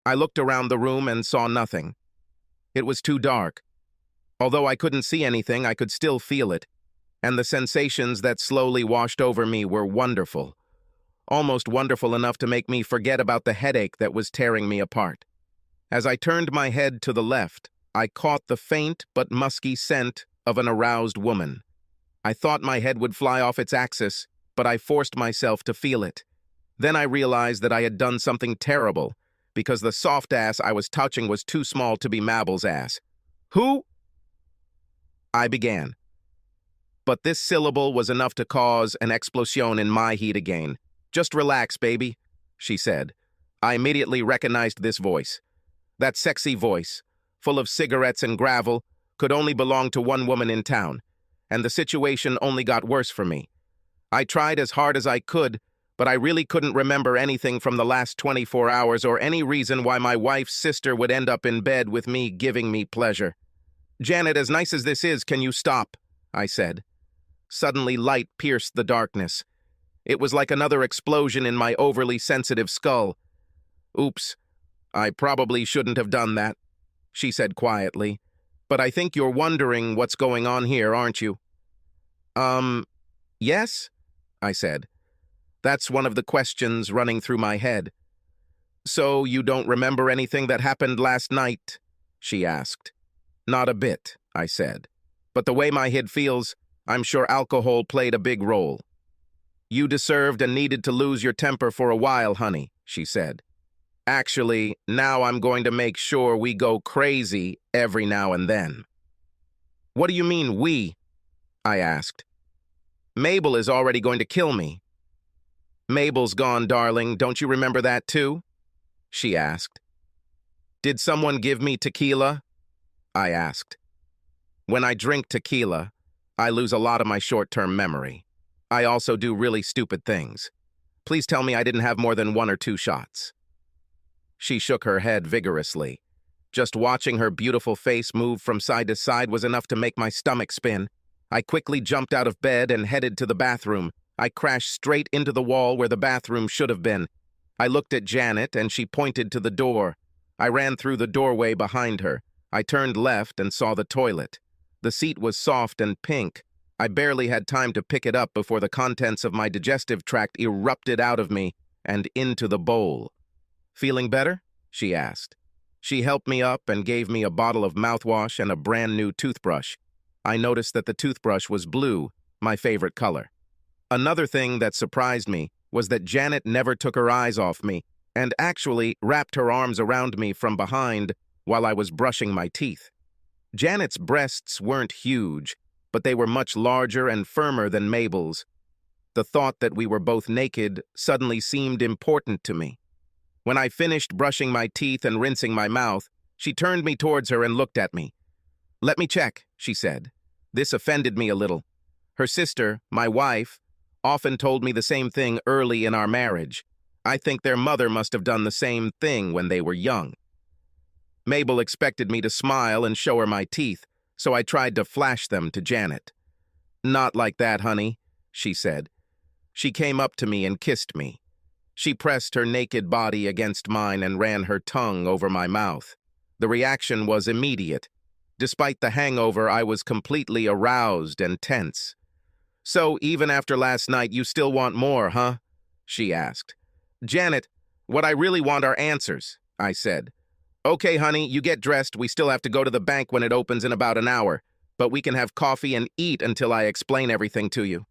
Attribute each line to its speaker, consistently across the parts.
Speaker 1: I looked around the room and saw nothing. It was too dark. Although I couldn't see anything, I could still feel it, and the sensations that slowly washed over me were wonderful. Almost wonderful enough to make me forget about the headache that was tearing me apart. As I turned my head to the left, I caught the faint but musky scent of an aroused woman. I thought my head would fly off its axis, but I forced myself to feel it. Then I realized that I had done something terrible, because the soft ass I was touching was too small to be Mabel's ass. Who? I began. But this syllable was enough to cause an explosion in my heat again. "Just relax, baby," she said. I immediately recognized this voice. That sexy voice, full of cigarettes and gravel, could only belong to one woman in town, and the situation only got worse for me. I tried as hard as I could, but I really couldn't remember anything from the last 24 hours or any reason why my wife's sister would end up in bed with me giving me pleasure. "Janet, as nice as this is, can you stop?" I said. Suddenly light pierced the darkness. It was like another explosion in my overly sensitive skull. "Oops, I probably shouldn't have done that," she said quietly. "But I think you're wondering what's going on here, aren't you?" Yes," I said. That's one of the questions running through my head. "So you don't remember anything that happened last night?" she asked. "Not a bit," I said. "But the way my head feels, I'm sure alcohol played a big role." "You deserved and needed to lose your temper for a while, honey," she said. "Actually, now I'm going to make sure we go crazy every now and then." "What do you mean, we?" I asked. "Mabel is already going to kill me." "Mabel's gone, darling. Don't you remember that too?" she asked. "Did someone give me tequila?" I asked. When I drink tequila, I lose a lot of my short-term memory. I also do really stupid things. Please tell me I didn't have more than 1 or 2 shots. She shook her head vigorously. Just watching her beautiful face move from side to side was enough to make my stomach spin. I quickly jumped out of bed and headed to the bathroom. I crashed straight into the wall where the bathroom should have been. I looked at Janet, and she pointed to the door. I ran through the doorway behind her. I turned left and saw the toilet. The seat was soft and pink. I barely had time to pick it up before the contents of my digestive tract erupted out of me and into the bowl. "Feeling better?" she asked. She helped me up and gave me a bottle of mouthwash and a brand new toothbrush. I noticed that the toothbrush was blue, my favorite color. Another thing that surprised me was that Janet never took her eyes off me and actually wrapped her arms around me from behind while I was brushing my teeth. Janet's breasts weren't huge, but they were much larger and firmer than Mabel's. The thought that we were both naked suddenly seemed important to me. When I finished brushing my teeth and rinsing my mouth, she turned me towards her and looked at me. "Let me check," she said. This offended me a little. Her sister, my wife, often told me the same thing early in our marriage. I think their mother must have done the same thing when they were young. Mabel expected me to smile and show her my teeth, so I tried to flash them to Janet. "Not like that, honey," she said. She came up to me and kissed me. She pressed her naked body against mine and ran her tongue over my mouth. The reaction was immediate. Despite the hangover, I was completely aroused and tense. "So even after last night, you still want more, huh?" she asked. "Janet, what I really want are answers," I said. "Okay, honey, you get dressed. We still have to go to the bank when it opens in about an hour, but we can have coffee and eat until I explain everything to you."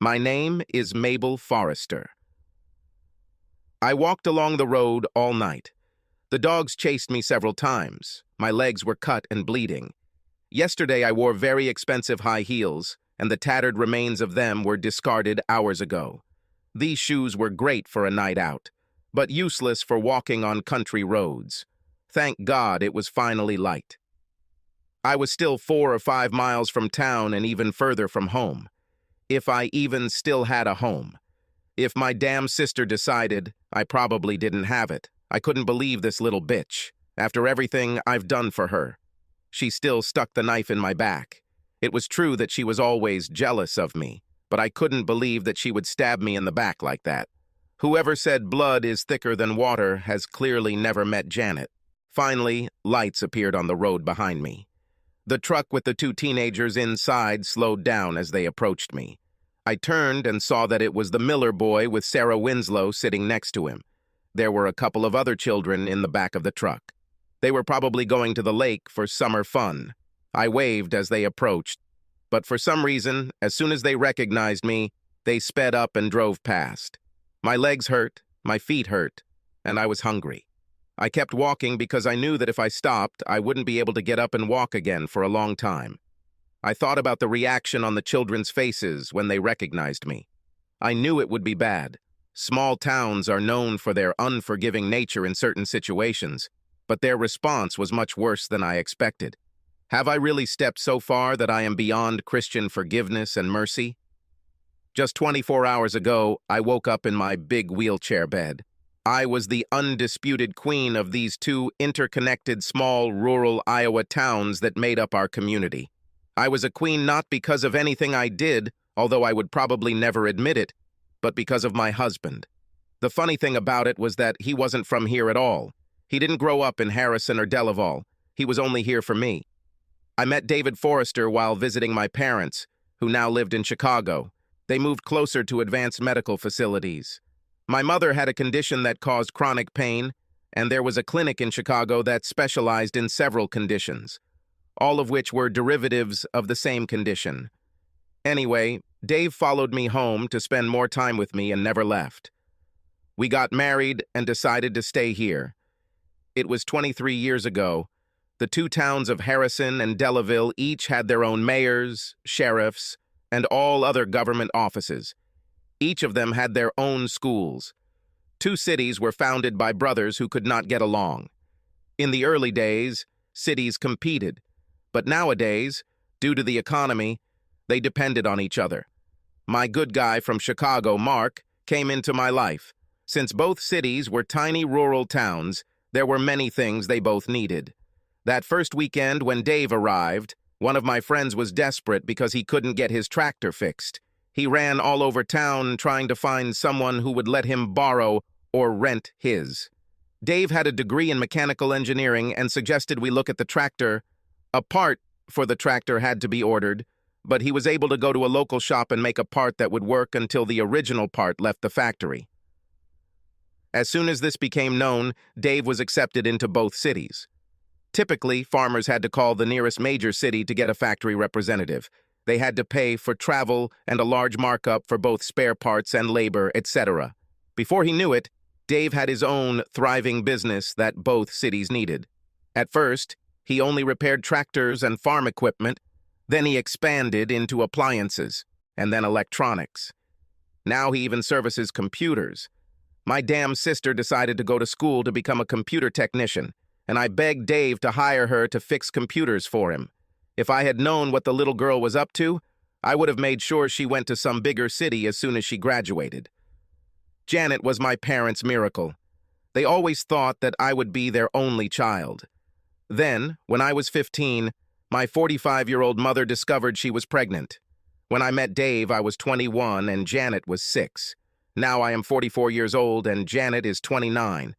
Speaker 1: My name is Mabel Forrester. I walked along the road all night. The dogs chased me several times. My legs were cut and bleeding. Yesterday I wore very expensive high heels, and the tattered remains of them were discarded hours ago. These shoes were great for a night out, but useless for walking on country roads. Thank God it was finally light. I was still 4 or 5 miles from town and even further from home. If I even still had a home. If my damn sister decided, I probably didn't have it. I couldn't believe this little bitch. After everything I've done for her. She still stuck the knife in my back. It was true that she was always jealous of me, but I couldn't believe that she would stab me in the back like that. Whoever said blood is thicker than water has clearly never met Janet. Finally, lights appeared on the road behind me. The truck with the two teenagers inside slowed down as they approached me. I turned and saw that it was the Miller boy with Sarah Winslow sitting next to him. There were a couple of other children in the back of the truck. They were probably going to the lake for summer fun. I waved as they approached, but for some reason, as soon as they recognized me, they sped up and drove past. My legs hurt, my feet hurt, and I was hungry. I kept walking because I knew that if I stopped, I wouldn't be able to get up and walk again for a long time. I thought about the reaction on the children's faces when they recognized me. I knew it would be bad. Small towns are known for their unforgiving nature in certain situations, but their response was much worse than I expected. Have I really stepped so far that I am beyond Christian forgiveness and mercy? Just 24 hours ago, I woke up in my big wheelchair bed. I was the undisputed queen of these two interconnected small rural Iowa towns that made up our community. I was a queen not because of anything I did, although I would probably never admit it, but because of my husband. The funny thing about it was that he wasn't from here at all. He didn't grow up in Harrison or Delaval. He was only here for me. I met David Forrester while visiting my parents, who now lived in Chicago. They moved closer to advanced medical facilities. My mother had a condition that caused chronic pain, and there was a clinic in Chicago that specialized in several conditions, all of which were derivatives of the same condition. Anyway, Dave followed me home to spend more time with me and never left. We got married and decided to stay here. It was 23 years ago. The two towns of Harrison and Delaville each had their own mayors, sheriffs, and all other government offices. Each of them had their own schools. Two cities were founded by brothers who could not get along. In the early days, cities competed, but nowadays, due to the economy, they depended on each other. My good guy from Chicago, Mark, came into my life. Since both cities were tiny rural towns, there were many things they both needed. That first weekend when Dave arrived, one of my friends was desperate because he couldn't get his tractor fixed. He ran all over town trying to find someone who would let him borrow or rent his. Dave had a degree in mechanical engineering and suggested we look at the tractor. A part for the tractor had to be ordered, but he was able to go to a local shop and make a part that would work until the original part left the factory. As soon as this became known, Dave was accepted into both cities. Typically, farmers had to call the nearest major city to get a factory representative. They had to pay for travel and a large markup for both spare parts and labor, etc. Before he knew it, Dave had his own thriving business that both cities needed. At first, he only repaired tractors and farm equipment. Then he expanded into appliances, and then electronics. Now he even services computers. My damn sister decided to go to school to become a computer technician, and I begged Dave to hire her to fix computers for him. If I had known what the little girl was up to, I would have made sure she went to some bigger city as soon as she graduated. Janet was my parents' miracle. They always thought that I would be their only child. Then, when I was 15, my 45-year-old mother discovered she was pregnant. When I met Dave, I was 21 and Janet was 6. Now I am 44 years old and Janet is 29.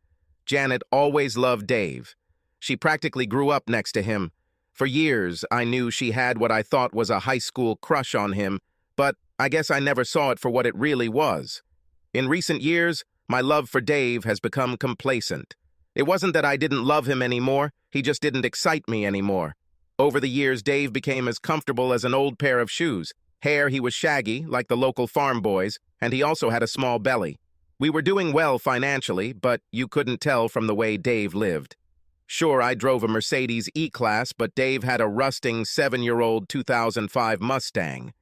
Speaker 1: Janet always loved Dave. She practically grew up next to him. For years, I knew she had what I thought was a high school crush on him, but I guess I never saw it for what it really was. In recent years, my love for Dave has become complacent. It wasn't that I didn't love him anymore, he just didn't excite me anymore. Over the years, Dave became as comfortable as an old pair of shoes. Hair, he was shaggy, like the local farm boys, and he also had a small belly. We were doing well financially, but you couldn't tell from the way Dave lived. Sure, I drove a Mercedes E-Class, but Dave had a rusting 7-year-old 2005 Mustang.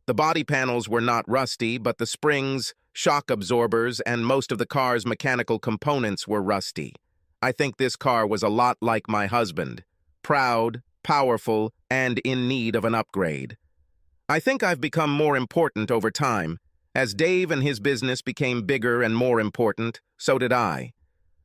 Speaker 1: The body panels were not rusty, but the springs, shock absorbers, and most of the car's mechanical components were rusty. I think this car was a lot like my husband. Proud, powerful, and in need of an upgrade. I think I've become more important over time. As Dave and his business became bigger and more important, so did I.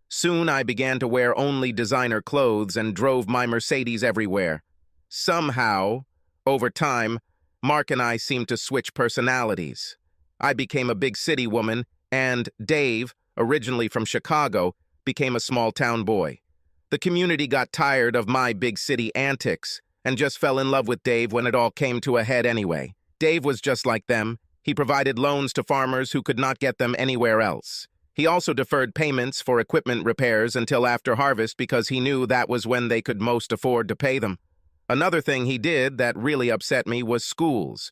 Speaker 1: Soon I began to wear only designer clothes and drove my Mercedes everywhere. Somehow, over time, Mark and I seemed to switch personalities. I became a big city woman, And Dave, originally from Chicago, became a small-town boy. The community got tired of my big city antics and just fell in love with Dave when it all came to a head anyway. Dave was just like them. He provided loans to farmers who could not get them anywhere else. He also deferred payments for equipment repairs until after harvest because he knew that was when they could most afford to pay them. Another thing he did that really upset me was schools.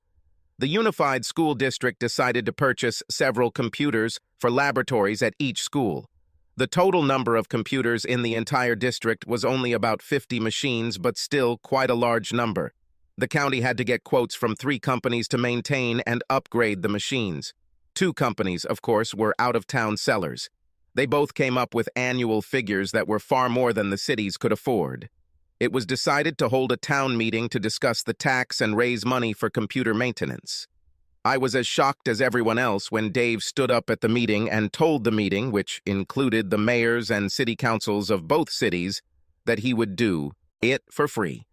Speaker 1: The Unified School District decided to purchase several computers for laboratories at each school. The total number of computers in the entire district was only about 50 machines, but still quite a large number. The county had to get quotes from 3 companies to maintain and upgrade the machines. 2 companies, of course, were out-of-town sellers. They both came up with annual figures that were far more than the cities could afford. It was decided to hold a town meeting to discuss the tax and raise money for computer maintenance. I was as shocked as everyone else when Dave stood up at the meeting and told the meeting, which included the mayors and city councils of both cities, that he would do it for free.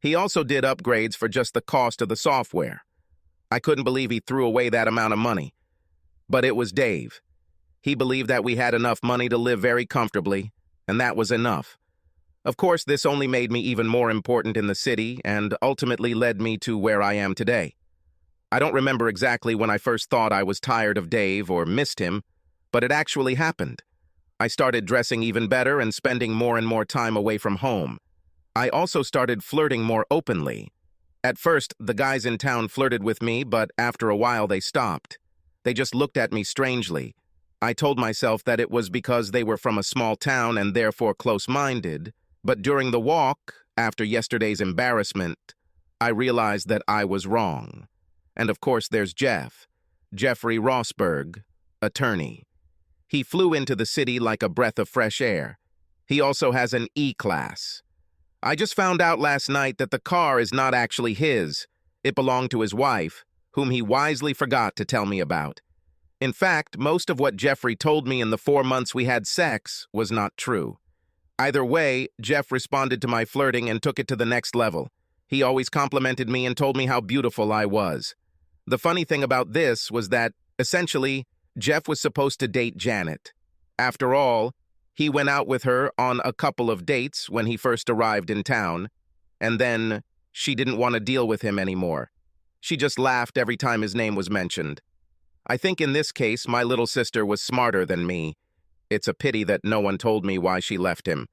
Speaker 1: He also did upgrades for just the cost of the software. I couldn't believe he threw away that amount of money. But it was Dave. He believed that we had enough money to live very comfortably, and that was enough. Of course, this only made me even more important in the city and ultimately led me to where I am today. I don't remember exactly when I first thought I was tired of Dave or missed him, but it actually happened. I started dressing even better and spending more and more time away from home. I also started flirting more openly. At first, the guys in town flirted with me, but after a while they stopped. They just looked at me strangely. I told myself that it was because they were from a small town and therefore close-minded, but during the walk, after yesterday's embarrassment, I realized that I was wrong. And of course there's Jeffrey Rossberg, attorney. He flew into the city like a breath of fresh air. He also has an E-class. I just found out last night that the car is not actually his. It belonged to his wife, whom he wisely forgot to tell me about. In fact, most of what Jeffrey told me in the 4 months we had sex was not true. Either way, Jeff responded to my flirting and took it to the next level. He always complimented me and told me how beautiful I was. The funny thing about this was that, essentially, Jeff was supposed to date Janet. After all, he went out with her on a couple of dates when he first arrived in town, and then she didn't want to deal with him anymore. She just laughed every time his name was mentioned. I think in this case, my little sister was smarter than me. It's a pity that no one told me why she left him.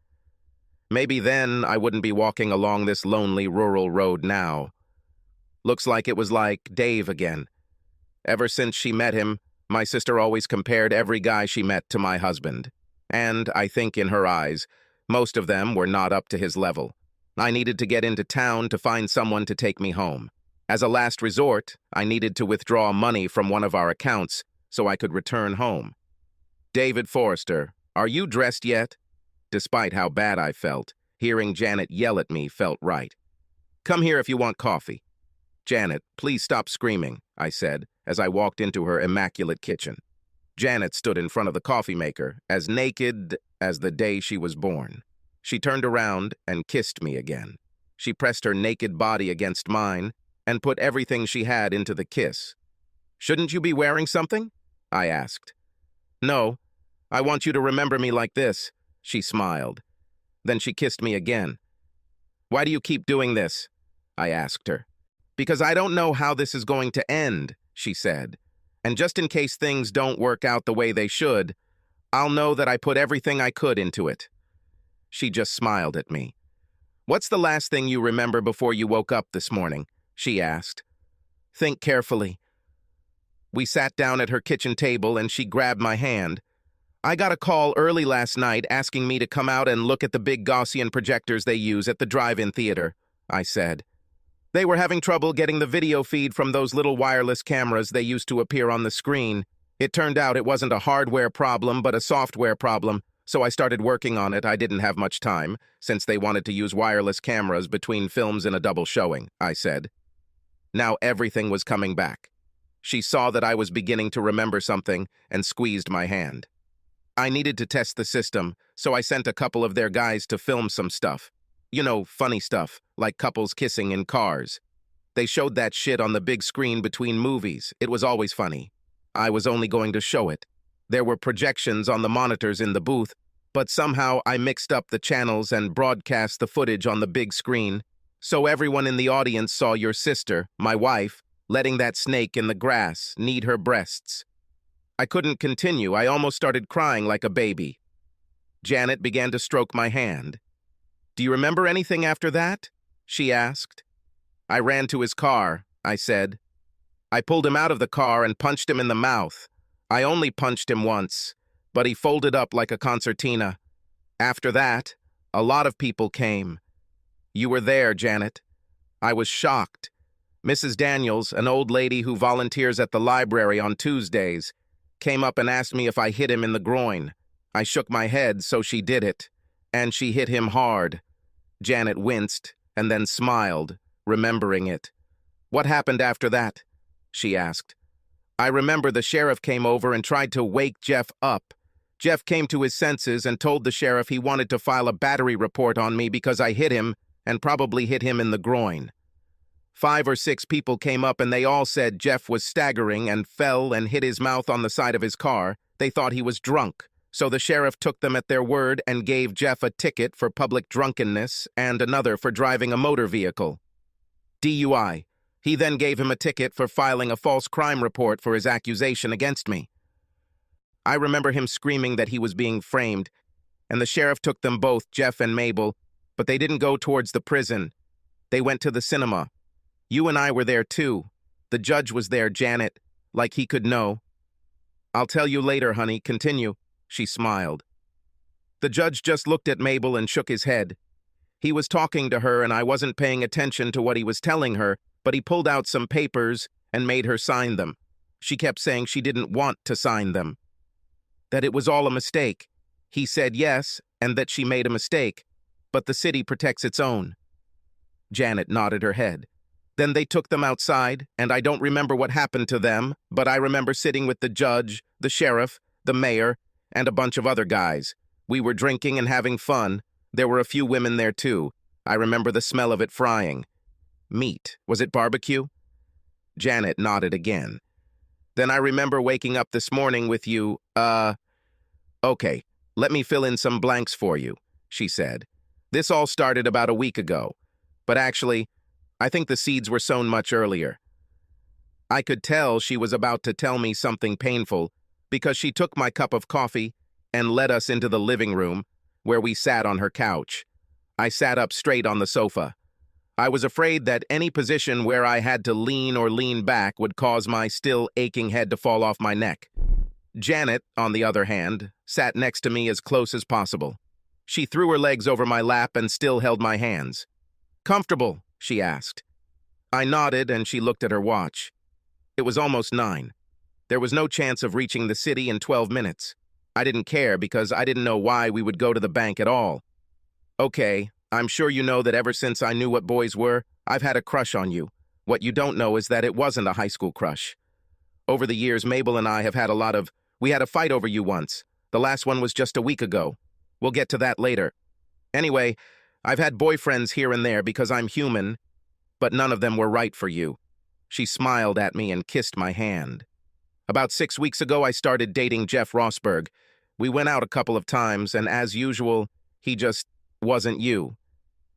Speaker 1: Maybe then I wouldn't be walking along this lonely rural road now. Looks like it was like Dave again. Ever since she met him, my sister always compared every guy she met to my husband. And I think in her eyes, most of them were not up to his level. I needed to get into town to find someone to take me home. As a last resort, I needed to withdraw money from one of our accounts so I could return home. David Forrester, are you dressed yet? Despite how bad I felt, hearing Janet yell at me felt right. Come here if you want coffee. Janet, please stop screaming, I said, as I walked into her immaculate kitchen. Janet stood in front of the coffee maker, as naked as the day she was born. She turned around and kissed me again. She pressed her naked body against mine and put everything she had into the kiss. Shouldn't you be wearing something? I asked. No, I want you to remember me like this, she smiled. Then she kissed me again. Why do you keep doing this? I asked her. Because I don't know how this is going to end, she said. And just in case things don't work out the way they should, I'll know that I put everything I could into it. She just smiled at me. What's the last thing you remember before you woke up this morning? She asked. Think carefully. We sat down at her kitchen table and she grabbed my hand. I got a call early last night asking me to come out and look at the big Gaussian projectors they use at the drive-in theater, I said. They were having trouble getting the video feed from those little wireless cameras they used to appear on the screen. It turned out it wasn't a hardware problem, but a software problem, so I started working on it. I didn't have much time, since they wanted to use wireless cameras between films in a double showing, I said. Now everything was coming back. She saw that I was beginning to remember something and squeezed my hand. I needed to test the system, so I sent a couple of their guys to film some stuff. You know, funny stuff, like couples kissing in cars. They showed that shit on the big screen between movies. It was always funny. I was only going to show it. There were projections on the monitors in the booth, but somehow I mixed up the channels and broadcast the footage on the big screen, so everyone in the audience saw your sister, my wife, letting that snake in the grass knead her breasts. I couldn't continue. I almost started crying like a baby. Janet began to stroke my hand. "Do you remember anything after that?" she asked. "I ran to his car," I said. "I pulled him out of the car and punched him in the mouth. I only punched him once, but he folded up like a concertina. After that, a lot of people came. You were there, Janet. I was shocked. Mrs. Daniels, an old lady who volunteers at the library on Tuesdays, came up and asked me if I hit him in the groin. I shook my head, so she did it, and she hit him hard." Janet winced and then smiled, remembering it. "What happened after that?" she asked. "I remember the sheriff came over and tried to wake Jeff up. Jeff came to his senses and told the sheriff he wanted to file a battery report on me because I hit him and probably hit him in the groin. 5 or 6 people came up and they all said Jeff was staggering and fell and hit his mouth on the side of his car. They thought he was drunk. So the sheriff took them at their word and gave Jeff a ticket for public drunkenness and another for driving a motor vehicle. DUI. He then gave him a ticket for filing a false crime report for his accusation against me. I remember him screaming that he was being framed, and the sheriff took them both, Jeff and Mabel, but they didn't go towards the prison. They went to the cinema. You and I were there too. The judge was there, Janet, like he could know. I'll tell you later, honey. Continue." She smiled. The judge just looked at Mabel and shook his head. He was talking to her and I wasn't paying attention to what he was telling her, but he pulled out some papers and made her sign them. She kept saying she didn't want to sign them. That it was all a mistake. He said yes, and that she made a mistake, but the city protects its own. Janet nodded her head. Then they took them outside, and I don't remember what happened to them, but I remember sitting with the judge, the sheriff, the mayor, and a bunch of other guys. We were drinking and having fun. There were a few women there too. I remember the smell of it frying. Meat. Was it barbecue? Janet nodded again. Then I remember waking up this morning with you, Okay, let me fill in some blanks for you, she said. This all started about a week ago, but actually, I think the seeds were sown much earlier. I could tell she was about to tell me something painful because she took my cup of coffee and led us into the living room where we sat on her couch. I sat up straight on the sofa. I was afraid that any position where I had to lean or lean back would cause my still aching head to fall off my neck. Janet, on the other hand, sat next to me as close as possible. She threw her legs over my lap and still held my hands. "Comfortable?" she asked. I nodded and she looked at her watch. It was almost 9. There was no chance of reaching the city in 12 minutes. I didn't care because I didn't know why we would go to the bank at all. "Okay, I'm sure you know that ever since I knew what boys were, I've had a crush on you. What you don't know is that it wasn't a high school crush. Over the years, Mabel and I have had we had a fight over you once. The last one was just a week ago. We'll get to that later. Anyway, I've had boyfriends here and there because I'm human, but none of them were right for you." She smiled at me and kissed my hand. "About 6 weeks ago, I started dating Jeff Rosberg. We went out a couple of times, and as usual, he just wasn't you.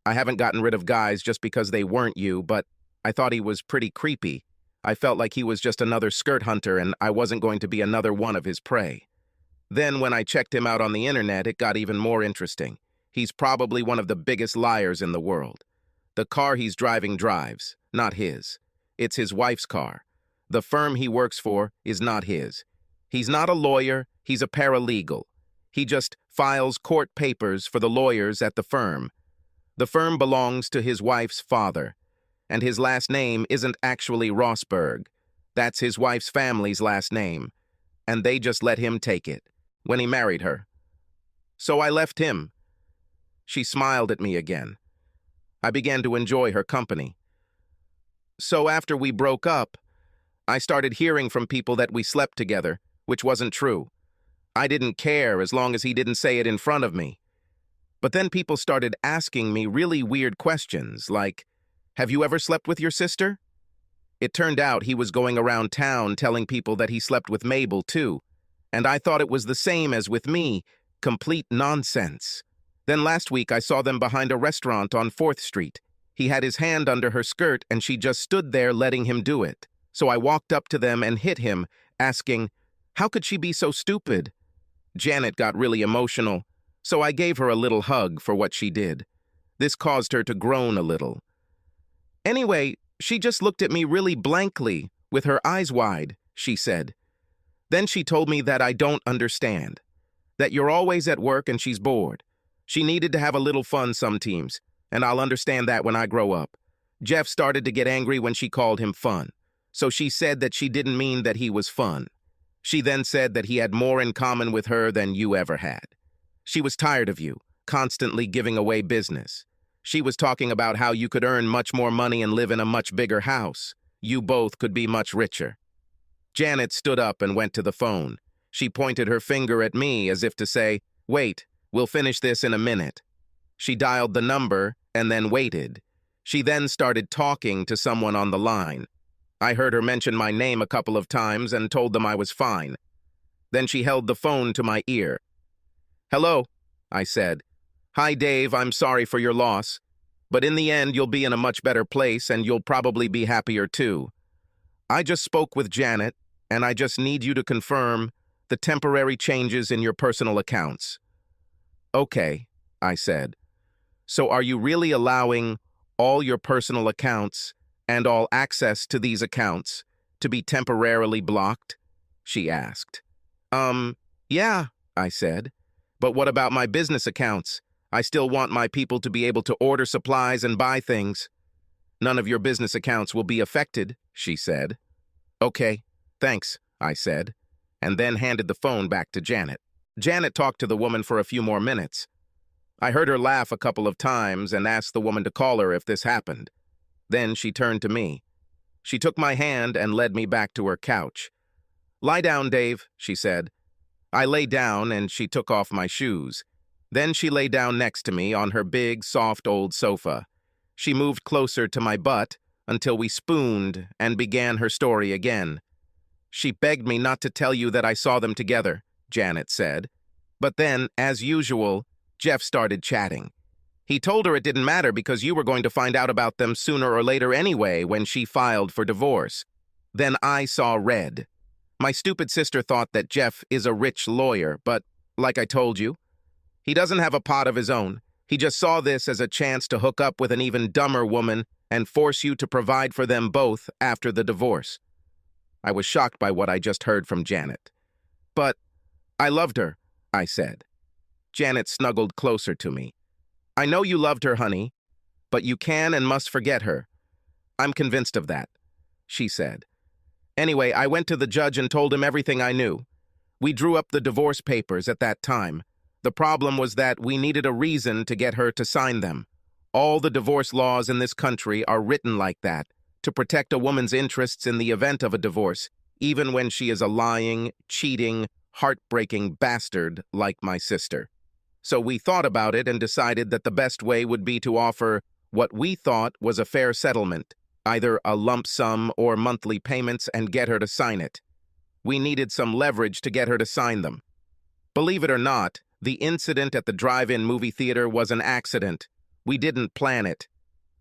Speaker 1: I haven't gotten rid of guys just because they weren't you, but I thought he was pretty creepy. I felt like he was just another skirt hunter, and I wasn't going to be another one of his prey. Then when I checked him out on the internet, it got even more interesting. He's probably one of the biggest liars in the world. The car he's driving drives, not his. It's his wife's car. The firm he works for is not his. He's not a lawyer, he's a paralegal. He just files court papers for the lawyers at the firm. The firm belongs to his wife's father, and his last name isn't actually Rosberg. That's his wife's family's last name, and they just let him take it when he married her. So I left him." She smiled at me again. I began to enjoy her company. "So after we broke up, I started hearing from people that we slept together, which wasn't true. I didn't care as long as he didn't say it in front of me. But then people started asking me really weird questions, like, 'Have you ever slept with your sister?' It turned out he was going around town telling people that he slept with Mabel, too. And I thought it was the same as with me. Complete nonsense. Then last week I saw them behind a restaurant on 4th Street. He had his hand under her skirt and she just stood there letting him do it. So I walked up to them and hit him, asking, how could she be so stupid? Janet got really emotional, so I gave her a little hug for what she did. This caused her to groan a little. Anyway, she just looked at me really blankly, with her eyes wide, she said. Then she told me that I don't understand, that you're always at work and she's bored. She needed to have a little fun sometimes, and I'll understand that when I grow up. Jeff started to get angry when she called him fun, so she said that she didn't mean that he was fun. She then said that he had more in common with her than you ever had. She was tired of you, constantly giving away business. She was talking about how you could earn much more money and live in a much bigger house. You both could be much richer. Janet stood up and went to the phone. She pointed her finger at me as if to say, wait, we'll finish this in a minute. She dialed the number and then waited. She then started talking to someone on the line. I heard her mention my name a couple of times and told them I was fine. Then she held the phone to my ear. Hello, I said. Hi, Dave, I'm sorry for your loss. But in the end, you'll be in a much better place and you'll probably be happier too. I just spoke with Janet, and I just need you to confirm the temporary changes in your personal accounts. Okay, I said. So are you really allowing all your personal accounts and all access to these accounts to be temporarily blocked? She asked. Yeah, I said. But what about my business accounts? I still want my people to be able to order supplies and buy things. None of your business accounts will be affected, she said. Okay, thanks, I said, and then handed the phone back to Janet. Janet talked to the woman for a few more minutes. I heard her laugh a couple of times and asked the woman to call her if this happened. Then she turned to me. She took my hand and led me back to her couch. Lie down, Dave, she said. I lay down and she took off my shoes. Then she lay down next to me on her big, soft old sofa. She moved closer to my butt until we spooned and began her story again. She begged me not to tell you that I saw them together, Janet said. But then, as usual, Jeff started chatting. He told her it didn't matter because you were going to find out about them sooner or later anyway when she filed for divorce. Then I saw red. My stupid sister thought that Jeff is a rich lawyer, but, like I told you, he doesn't have a pot of his own. He just saw this as a chance to hook up with an even dumber woman and force you to provide for them both after the divorce. I was shocked by what I just heard from Janet. But I loved her, I said. Janet snuggled closer to me. I know you loved her, honey, but you can and must forget her. I'm convinced of that, she said. Anyway, I went to the judge and told him everything I knew. We drew up the divorce papers at that time. The problem was that we needed a reason to get her to sign them. All the divorce laws in this country are written like that, to protect a woman's interests in the event of a divorce, even when she is a lying, cheating, heartbreaking bastard like my sister. So we thought about it and decided that the best way would be to offer what we thought was a fair settlement, either a lump sum or monthly payments, and get her to sign it. We needed some leverage to get her to sign them. Believe it or not, the incident at the drive-in movie theater was an accident. We didn't plan it.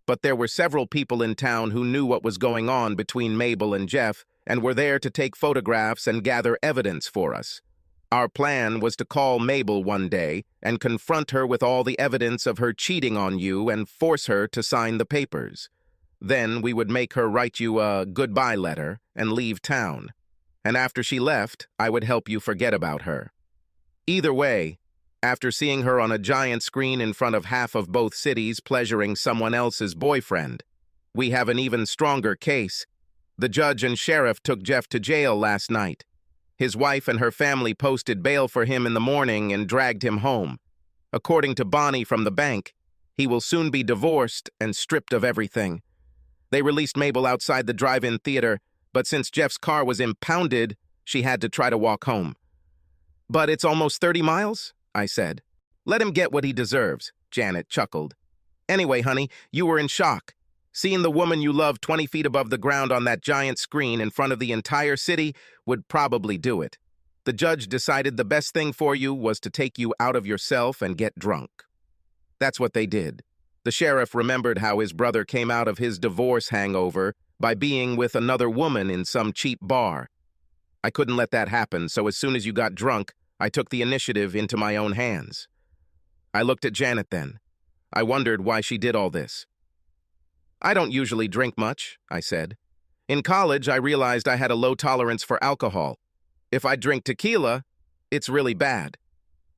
Speaker 1: But there were several people in town who knew what was going on between Mabel and Jeff and were there to take photographs and gather evidence for us. Our plan was to call Mabel one day and confront her with all the evidence of her cheating on you and force her to sign the papers. Then we would make her write you a goodbye letter and leave town. And after she left, I would help you forget about her. Either way, after seeing her on a giant screen in front of half of both cities pleasuring someone else's boyfriend, we have an even stronger case. The judge and sheriff took Jeff to jail last night. His wife and her family posted bail for him in the morning and dragged him home. According to Bonnie from the bank, he will soon be divorced and stripped of everything. They released Mabel outside the drive-in theater, but since Jeff's car was impounded, she had to try to walk home. But it's almost 30 miles, I said. Let him get what he deserves, Janet chuckled. Anyway, honey, you were in shock. Seeing the woman you love 20 feet above the ground on that giant screen in front of the entire city would probably do it. The judge decided the best thing for you was to take you out of yourself and get drunk. That's what they did. The sheriff remembered how his brother came out of his divorce hangover by being with another woman in some cheap bar. I couldn't let that happen, so as soon as you got drunk, I took the initiative into my own hands. I looked at Janet then. I wondered why she did all this. I don't usually drink much, I said. In college, I realized I had a low tolerance for alcohol. If I drink tequila, it's really bad.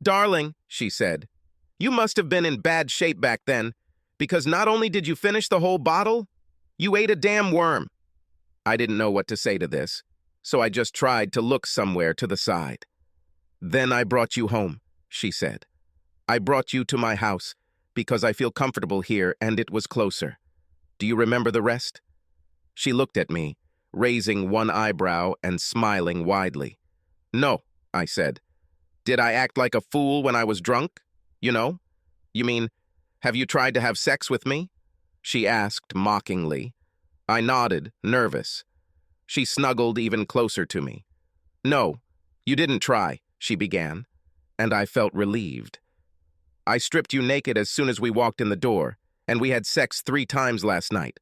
Speaker 1: Darling, she said, you must have been in bad shape back then, because not only did you finish the whole bottle, you ate a damn worm. I didn't know what to say to this, so I just tried to look somewhere to the side. Then I brought you home, she said. I brought you to my house because I feel comfortable here and it was closer. Do you remember the rest? She looked at me, raising one eyebrow and smiling widely. No, I said. Did I act like a fool when I was drunk? You know? You mean, have you tried to have sex with me? She asked mockingly. I nodded, nervous. She snuggled even closer to me. No, you didn't try, she began, and I felt relieved. I stripped you naked as soon as we walked in the door, and we had sex 3 times last night.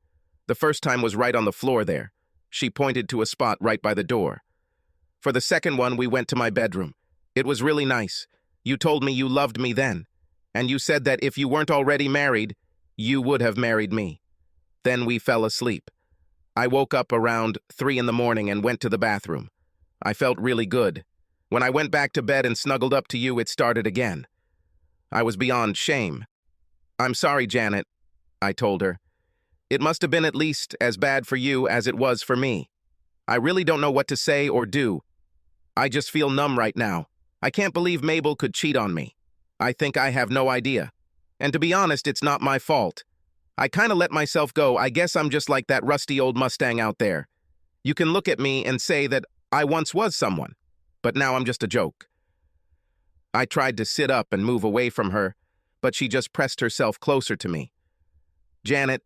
Speaker 1: The first time was right on the floor there. She pointed to a spot right by the door. For the second one, we went to my bedroom. It was really nice. You told me you loved me then, and you said that if you weren't already married, you would have married me. Then we fell asleep. I woke up around 3 in the morning and went to the bathroom. I felt really good. When I went back to bed and snuggled up to you, it started again. I was beyond shame. I'm sorry, Janet, I told her. It must have been at least as bad for you as it was for me. I really don't know what to say or do. I just feel numb right now. I can't believe Mabel could cheat on me. I think I have no idea. And to be honest, it's not my fault. I kind of let myself go. I guess I'm just like that rusty old Mustang out there. You can look at me and say that I once was someone, but now I'm just a joke. I tried to sit up and move away from her, but she just pressed herself closer to me. Janet,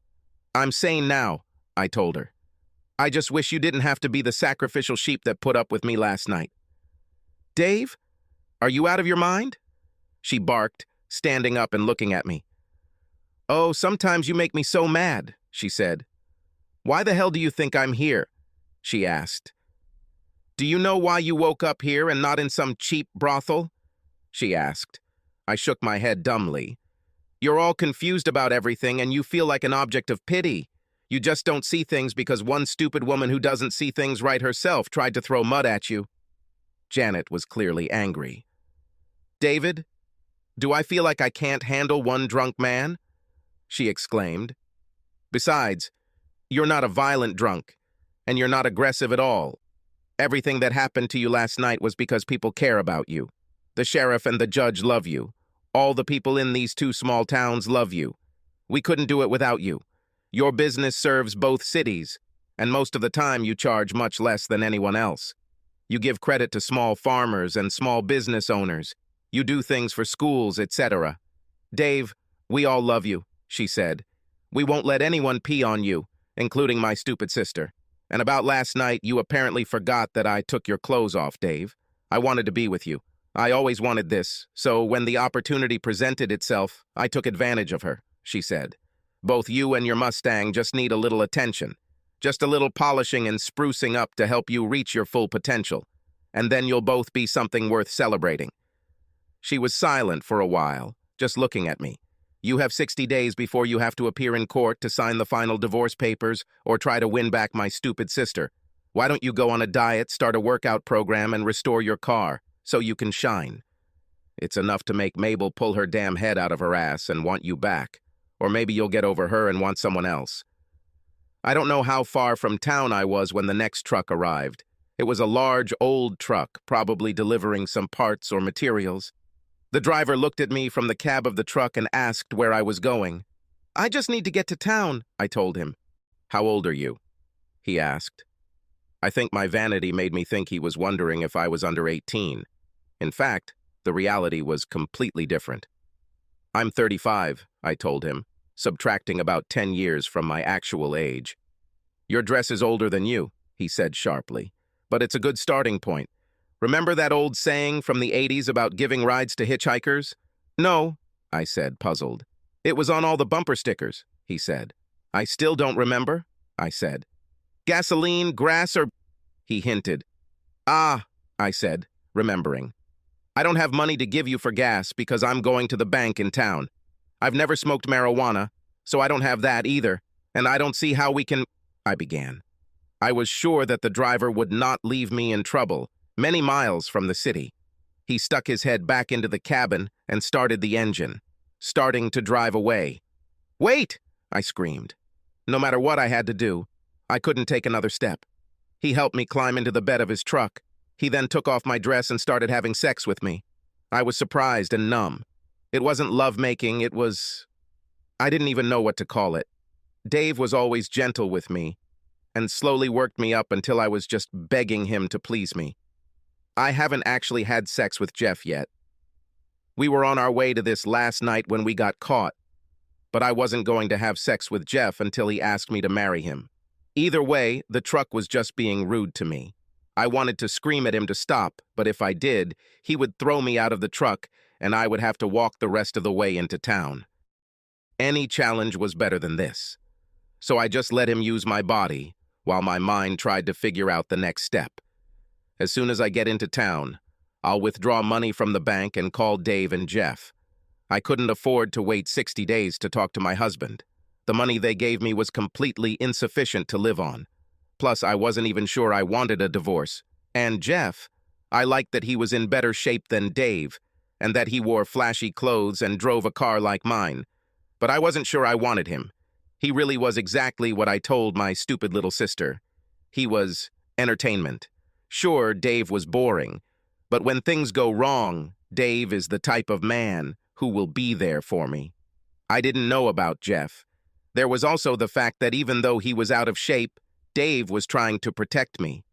Speaker 1: I'm sane now, I told her. I just wish you didn't have to be the sacrificial sheep that put up with me last night. Dave, are you out of your mind? She barked, standing up and looking at me. Oh, sometimes you make me so mad, she said. Why the hell do you think I'm here? She asked. Do you know why you woke up here and not in some cheap brothel? She asked. I shook my head dumbly. You're all confused about everything and you feel like an object of pity. You just don't see things because one stupid woman who doesn't see things right herself tried to throw mud at you. Janet was clearly angry. David, do I feel like I can't handle one drunk man? She exclaimed. Besides, you're not a violent drunk, and you're not aggressive at all. Everything that happened to you last night was because people care about you. The sheriff and the judge love you. All the people in these 2 small towns love you. We couldn't do it without you. Your business serves both cities, and most of the time you charge much less than anyone else. You give credit to small farmers and small business owners. You do things for schools, etc. Dave, we all love you, she said. We won't let anyone pee on you, including my stupid sister. And about last night, you apparently forgot that I took your clothes off, Dave. I wanted to be with you. I always wanted this, so when the opportunity presented itself, I took advantage of her, she said. Both you and your Mustang just need a little attention. Just a little polishing and sprucing up to help you reach your full potential. And then you'll both be something worth celebrating. She was silent for a while, just looking at me. You have 60 days before you have to appear in court to sign the final divorce papers or try to win back my stupid sister. Why don't you go on a diet, start a workout program, and restore your car so you can shine? It's enough to make Mabel pull her damn head out of her ass and want you back. Or maybe you'll get over her and want someone else. I don't know how far from town I was when the next truck arrived. It was a large, old truck, probably delivering some parts or materials. The driver looked at me from the cab of the truck and asked where I was going. I just need to get to town, I told him. How old are you? He asked. I think my vanity made me think he was wondering if I was under 18. In fact, the reality was completely different. I'm 35, I told him. subtracting about 10 years from my actual age. "Your dress is older than you," he said sharply, "but it's a good starting point. Remember that old saying from the 80s about giving rides to hitchhikers?" "No," I said, puzzled. "It was on all the bumper stickers," he said. "I still don't remember," I said. "Gasoline, grass, or—" he hinted. "Ah," I said, remembering. "I don't have money to give you for gas because I'm going to the bank in town. I've never smoked marijuana, so I don't have that either, and I don't see how we can—" I began. I was sure that the driver would not leave me in trouble, many miles from the city. He stuck his head back into the cabin and started the engine, starting to drive away. "Wait!" I screamed. No matter what I had to do, I couldn't take another step. He helped me climb into the bed of his truck. He then took off my dress and started having sex with me. I was surprised and numb. It wasn't lovemaking, it was— I didn't even know what to call it. Dave was always gentle with me, and slowly worked me up until I was just begging him to please me. I haven't actually had sex with Jeff yet. We were on our way to this last night when we got caught, but I wasn't going to have sex with Jeff until he asked me to marry him. Either way, the truck was just being rude to me. I wanted to scream at him to stop, but if I did, he would throw me out of the truck, and I would have to walk the rest of the way into town. Any challenge was better than this. So I just let him use my body, while my mind tried to figure out the next step. As soon as I get into town, I'll withdraw money from the bank and call Dave and Jeff. I couldn't afford to wait 60 days to talk to my husband. The money they gave me was completely insufficient to live on. Plus, I wasn't even sure I wanted a divorce. And Jeff, I liked that he was in better shape than Dave, and that he wore flashy clothes and drove a car like mine. But I wasn't sure I wanted him. He really was exactly what I told my stupid little sister. He was entertainment. Sure, Dave was boring, but when things go wrong, Dave is the type of man who will be there for me. I didn't know about Jeff. There was also the fact that even though he was out of shape, Dave was trying to protect me.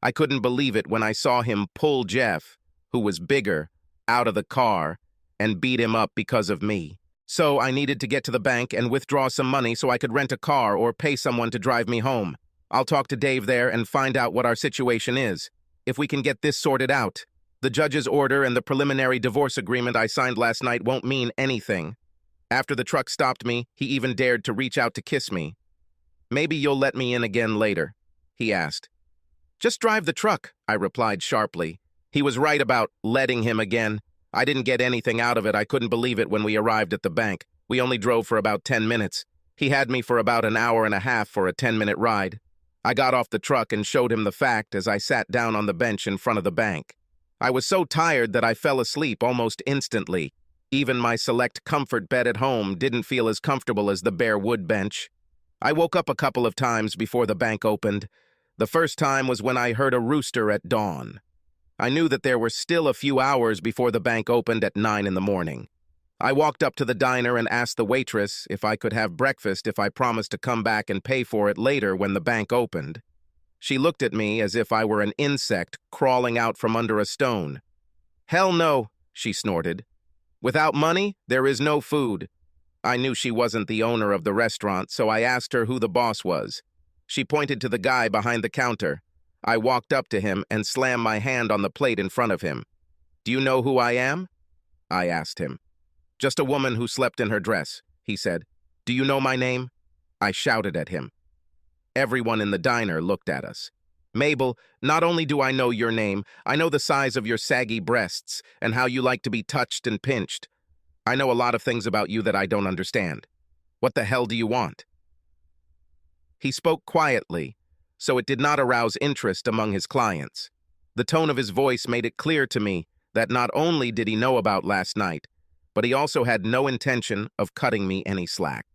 Speaker 1: I couldn't believe it when I saw him pull Jeff, who was bigger, out of the car and beat him up because of me. So I needed to get to the bank and withdraw some money so I could rent a car or pay someone to drive me home. I'll talk to Dave there and find out what our situation is. If we can get this sorted out, the judge's order and the preliminary divorce agreement I signed last night won't mean anything. After the truck stopped me, he even dared to reach out to kiss me. "Maybe you'll let me in again later," he asked. "Just drive the truck," I replied sharply. He was right about letting him again. I didn't get anything out of it. I couldn't believe it when we arrived at the bank. We only drove for about 10 minutes. He had me for about an hour and a half for a 10-minute ride. I got off the truck and showed him the fact as I sat down on the bench in front of the bank. I was so tired that I fell asleep almost instantly. Even my select comfort bed at home didn't feel as comfortable as the bare wood bench. I woke up a couple of times before the bank opened. The first time was when I heard a rooster at dawn. I knew that there were still a few hours before the bank opened at 9 in the morning. I walked up to the diner and asked the waitress if I could have breakfast if I promised to come back and pay for it later when the bank opened. She looked at me as if I were an insect crawling out from under a stone. "Hell no," she snorted. "Without money, there is no food." I knew she wasn't the owner of the restaurant, so I asked her who the boss was. She pointed to the guy behind the counter. I walked up to him and slammed my hand on the plate in front of him. "Do you know who I am?" I asked him. "Just a woman who slept in her dress," he said. "Do you know my name?" I shouted at him. Everyone in the diner looked at us. "Mabel, not only do I know your name, I know the size of your saggy breasts and how you like to be touched and pinched. I know a lot of things about you that I don't understand. What the hell do you want?" He spoke quietly, so it did not arouse interest among his clients. The tone of his voice made it clear to me that not only did he know about last night, but he also had no intention of cutting me any slack.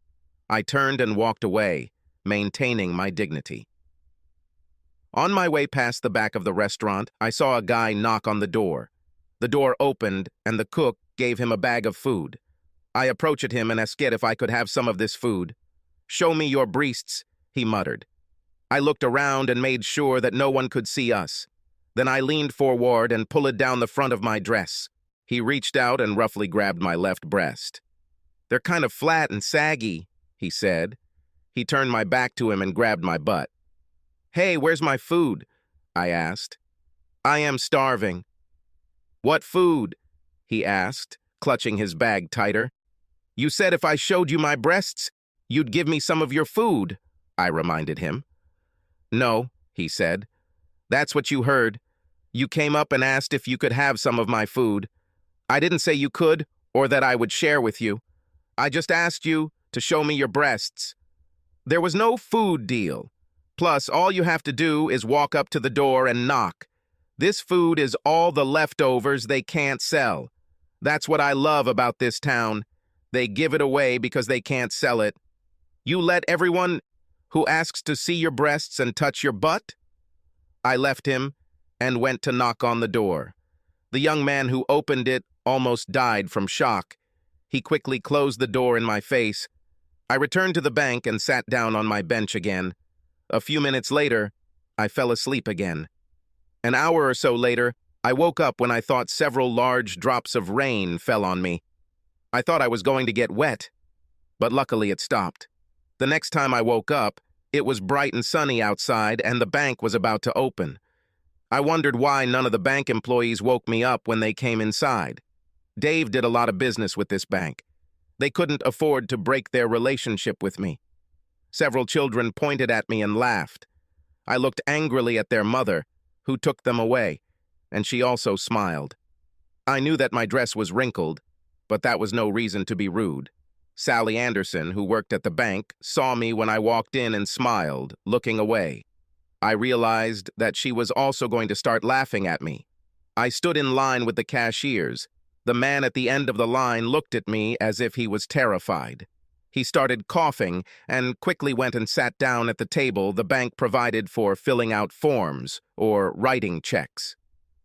Speaker 1: I turned and walked away, maintaining my dignity. On my way past the back of the restaurant, I saw a guy knock on the door. The door opened, and the cook gave him a bag of food. I approached him and asked if I could have some of this food. "Show me your breasts," he muttered. I looked around and made sure that no one could see us. Then I leaned forward and pulled down the front of my dress. He reached out and roughly grabbed my left breast. "They're kind of flat and saggy," he said. He turned my back to him and grabbed my butt. Hey, where's my food? I asked. I am starving. What food? He asked, clutching his bag tighter. You said if I showed you my breasts, you'd give me some of your food, I reminded him. No, he said. That's what you heard. You came up and asked if you could have some of my food. I didn't say you could or that I would share with you. I just asked you to show me your breasts. There was no food deal. Plus, all you have to do is walk up to the door and knock. This food is all the leftovers they can't sell. That's what I love about this town. They give it away because they can't sell it. You let everyone who asks to see your breasts and touch your butt? I left him and went to knock on the door. The young man who opened it almost died from shock. He quickly closed the door in my face. I returned to the bank and sat down on my bench again. A few minutes later, I fell asleep again. An hour or so later, I woke up when I thought several large drops of rain fell on me. I thought I was going to get wet, but luckily it stopped. The next time I woke up, it was bright and sunny outside and the bank was about to open. I wondered why none of the bank employees woke me up when they came inside. Dave did a lot of business with this bank. They couldn't afford to break their relationship with me. Several children pointed at me and laughed. I looked angrily at their mother, who took them away, and she also smiled. I knew that my dress was wrinkled, but that was no reason to be rude. Sally Anderson, who worked at the bank, saw me when I walked in and smiled, looking away. I realized that she was also going to start laughing at me. I stood in line with the cashiers. The man at the end of the line looked at me as if he was terrified. He started coughing and quickly went and sat down at the table the bank provided for filling out forms or writing checks.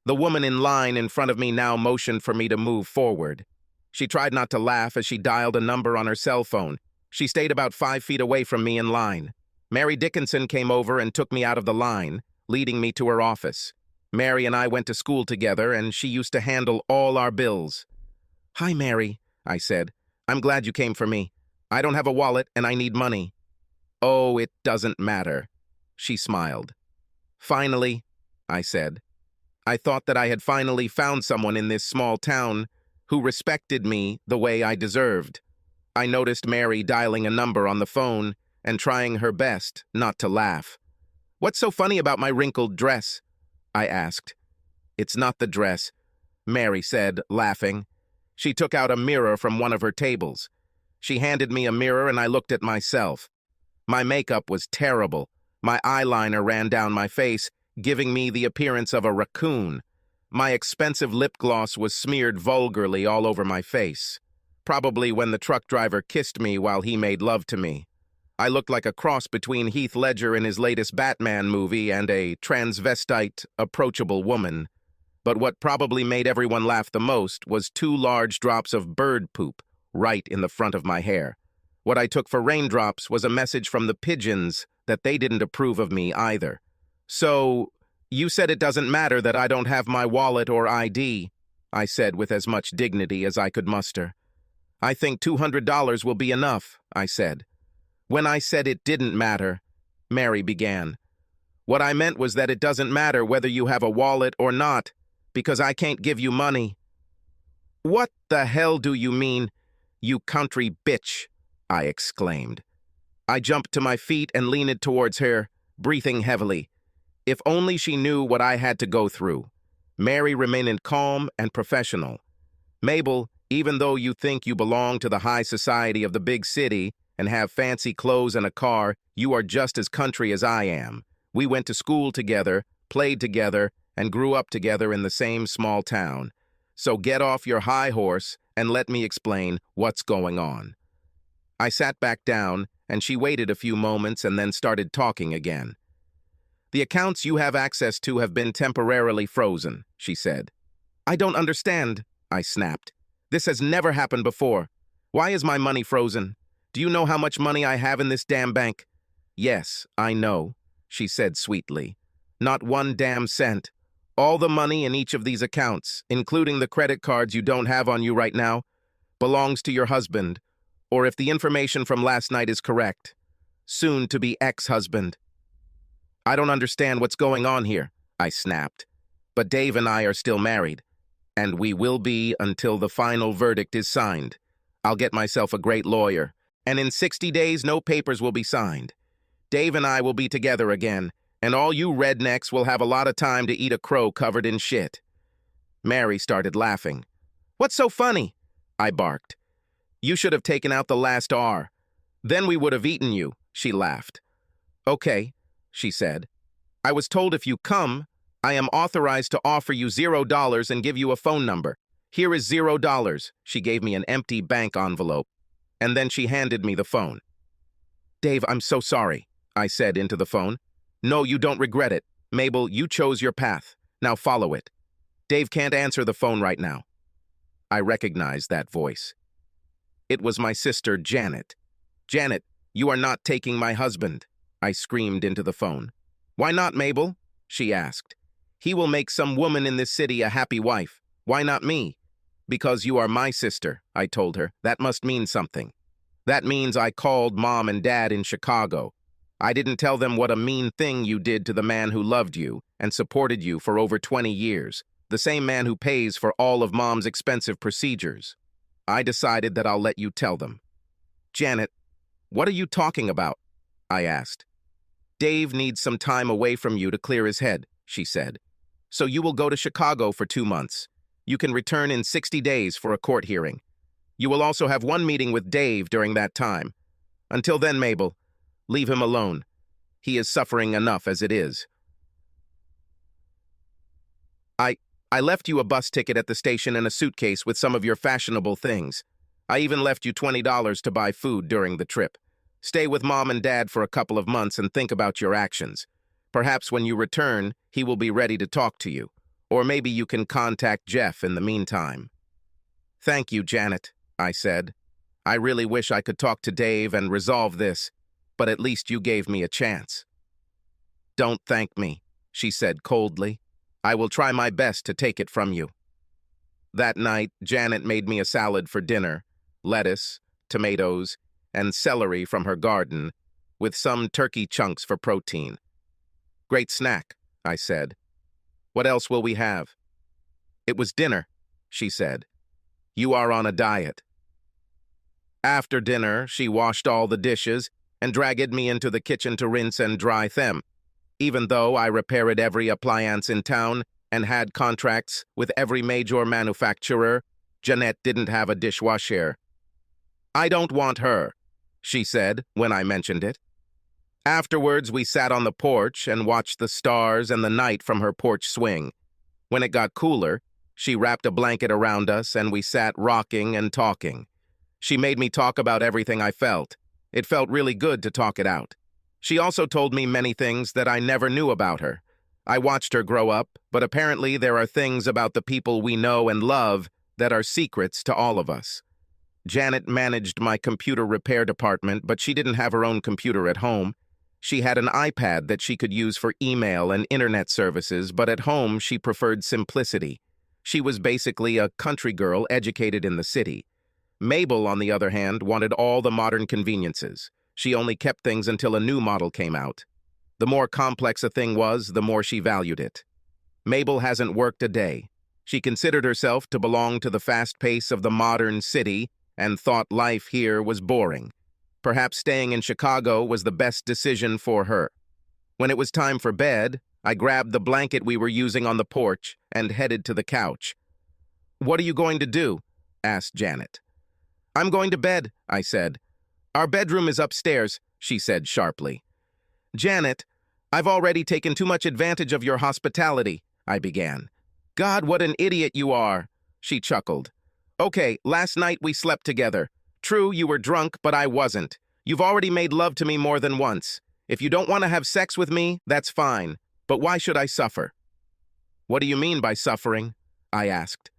Speaker 1: The woman in line in front of me now motioned for me to move forward. She tried not to laugh as she dialed a number on her cell phone. She stayed about 5 feet away from me in line. Mary Dickinson came over and took me out of the line, leading me to her office. Mary and I went to school together, and she used to handle all our bills. Hi, Mary, I said. I'm glad you came for me. I don't have a wallet, and I need money. Oh, it doesn't matter. She smiled. Finally, I said. I thought that I had finally found someone in this small town who respected me the way I deserved. I noticed Mary dialing a number on the phone and trying her best not to laugh. What's so funny about my wrinkled dress? I asked. It's not the dress, Mary said, laughing. She took out a mirror from one of her tables. She handed me a mirror and I looked at myself. My makeup was terrible. My eyeliner ran down my face, giving me the appearance of a raccoon. My expensive lip gloss was smeared vulgarly all over my face. Probably when the truck driver kissed me while he made love to me. I looked like a cross between Heath Ledger in his latest Batman movie and a transvestite, approachable woman. But what probably made everyone laugh the most was 2 large drops of bird poop right in the front of my hair. What I took for raindrops was a message from the pigeons that they didn't approve of me either. So, you said it doesn't matter that I don't have my wallet or ID, I said with as much dignity as I could muster. I think $200 will be enough, I said. When I said it didn't matter, Mary began. What I meant was that it doesn't matter whether you have a wallet or not, because I can't give you money. What the hell do you mean, you country bitch? I exclaimed. I jumped to my feet and leaned towards her, breathing heavily. If only she knew what I had to go through. Mary remained calm and professional. Mabel, even though you think you belong to the high society of the big city and have fancy clothes and a car, you are just as country as I am. We went to school together, played together, and grew up together in the same small town. So get off your high horse and let me explain what's going on. I sat back down, and she waited a few moments and then started talking again. The accounts you have access to have been temporarily frozen, she said. I don't understand, I snapped. This has never happened before. Why is my money frozen? Do you know how much money I have in this damn bank? Yes, I know, she said sweetly. Not 1 damn cent. All the money in each of these accounts, including the credit cards you don't have on you right now, belongs to your husband, or if the information from last night is correct, soon-to-be ex-husband. I don't understand what's going on here, I snapped. But Dave and I are still married, and we will be until the final verdict is signed. I'll get myself a great lawyer, and in 60 days no papers will be signed. Dave and I will be together again, and all you rednecks will have a lot of time to eat a crow covered in shit. Mary started laughing. What's so funny? I barked. You should have taken out the last R. Then we would have eaten you, she laughed. Okay, she said. I was told if you come, I am authorized to offer you $0 and give you a phone number. Here is $0. She gave me an empty bank envelope, and then she handed me the phone. Dave, I'm so sorry, I said into the phone. No, you don't regret it. Mabel, you chose your path. Now follow it. Dave can't answer the phone right now. I recognized that voice. It was my sister, Janet. Janet, you are not taking my husband, I screamed into the phone. Why not, Mabel? She asked. He will make some woman in this city a happy wife. Why not me? Because you are my sister, I told her. That must mean something. That means I called Mom and Dad in Chicago. I didn't tell them what a mean thing you did to the man who loved you and supported you for over 20 years, the same man who pays for all of Mom's expensive procedures. I decided that I'll let you tell them. Janet, what are you talking about? I asked. Dave needs some time away from you to clear his head, she said. So you will go to Chicago for 2 months. You can return in 60 days for a court hearing. You will also have one meeting with Dave during that time. Until then, Mabel, leave him alone. He is suffering enough as it is. I left you a bus ticket at the station and a suitcase with some of your fashionable things. I even left you $20 to buy food during the trip. Stay with Mom and Dad for a couple of months and think about your actions. Perhaps when you return, he will be ready to talk to you. Or maybe you can contact Jeff in the meantime. Thank you, Janet, I said. I really wish I could talk to Dave and resolve this, but at least you gave me a chance. Don't thank me, she said coldly. I will try my best to take it from you. That night, Janet made me a salad for dinner, lettuce, tomatoes, and celery from her garden, with some turkey chunks for protein. Great snack, I said. What else will we have? It was dinner, she said. You are on a diet. After dinner, she washed all the dishes and dragged me into the kitchen to rinse and dry them. Even though I repaired every appliance in town and had contracts with every major manufacturer, Jeanette didn't have a dishwasher. I don't want her, she said when I mentioned it. Afterwards, we sat on the porch and watched the stars and the night from her porch swing. When it got cooler, she wrapped a blanket around us and we sat rocking and talking. She made me talk about everything I felt. It felt really good to talk it out. She also told me many things that I never knew about her. I watched her grow up, but apparently there are things about the people we know and love that are secrets to all of us. Janet managed my computer repair department, but she didn't have her own computer at home. She had an iPad that she could use for email and internet services, but at home she preferred simplicity. She was basically a country girl educated in the city. Mabel, on the other hand, wanted all the modern conveniences. She only kept things until a new model came out. The more complex a thing was, the more she valued it. Mabel hasn't worked a day. She considered herself to belong to the fast pace of the modern city and thought life here was boring. Perhaps staying in Chicago was the best decision for her. When it was time for bed, I grabbed the blanket we were using on the porch and headed to the couch. What are you going to do? Asked Janet. I'm going to bed, I said. Our bedroom is upstairs, she said sharply. Janet, I've already taken too much advantage of your hospitality, I began. God, what an idiot you are, she chuckled. Okay, last night we slept together. True, you were drunk, but I wasn't. You've already made love to me more than once. If you don't want to have sex with me, that's fine. But why should I suffer? What do you mean by suffering? I asked.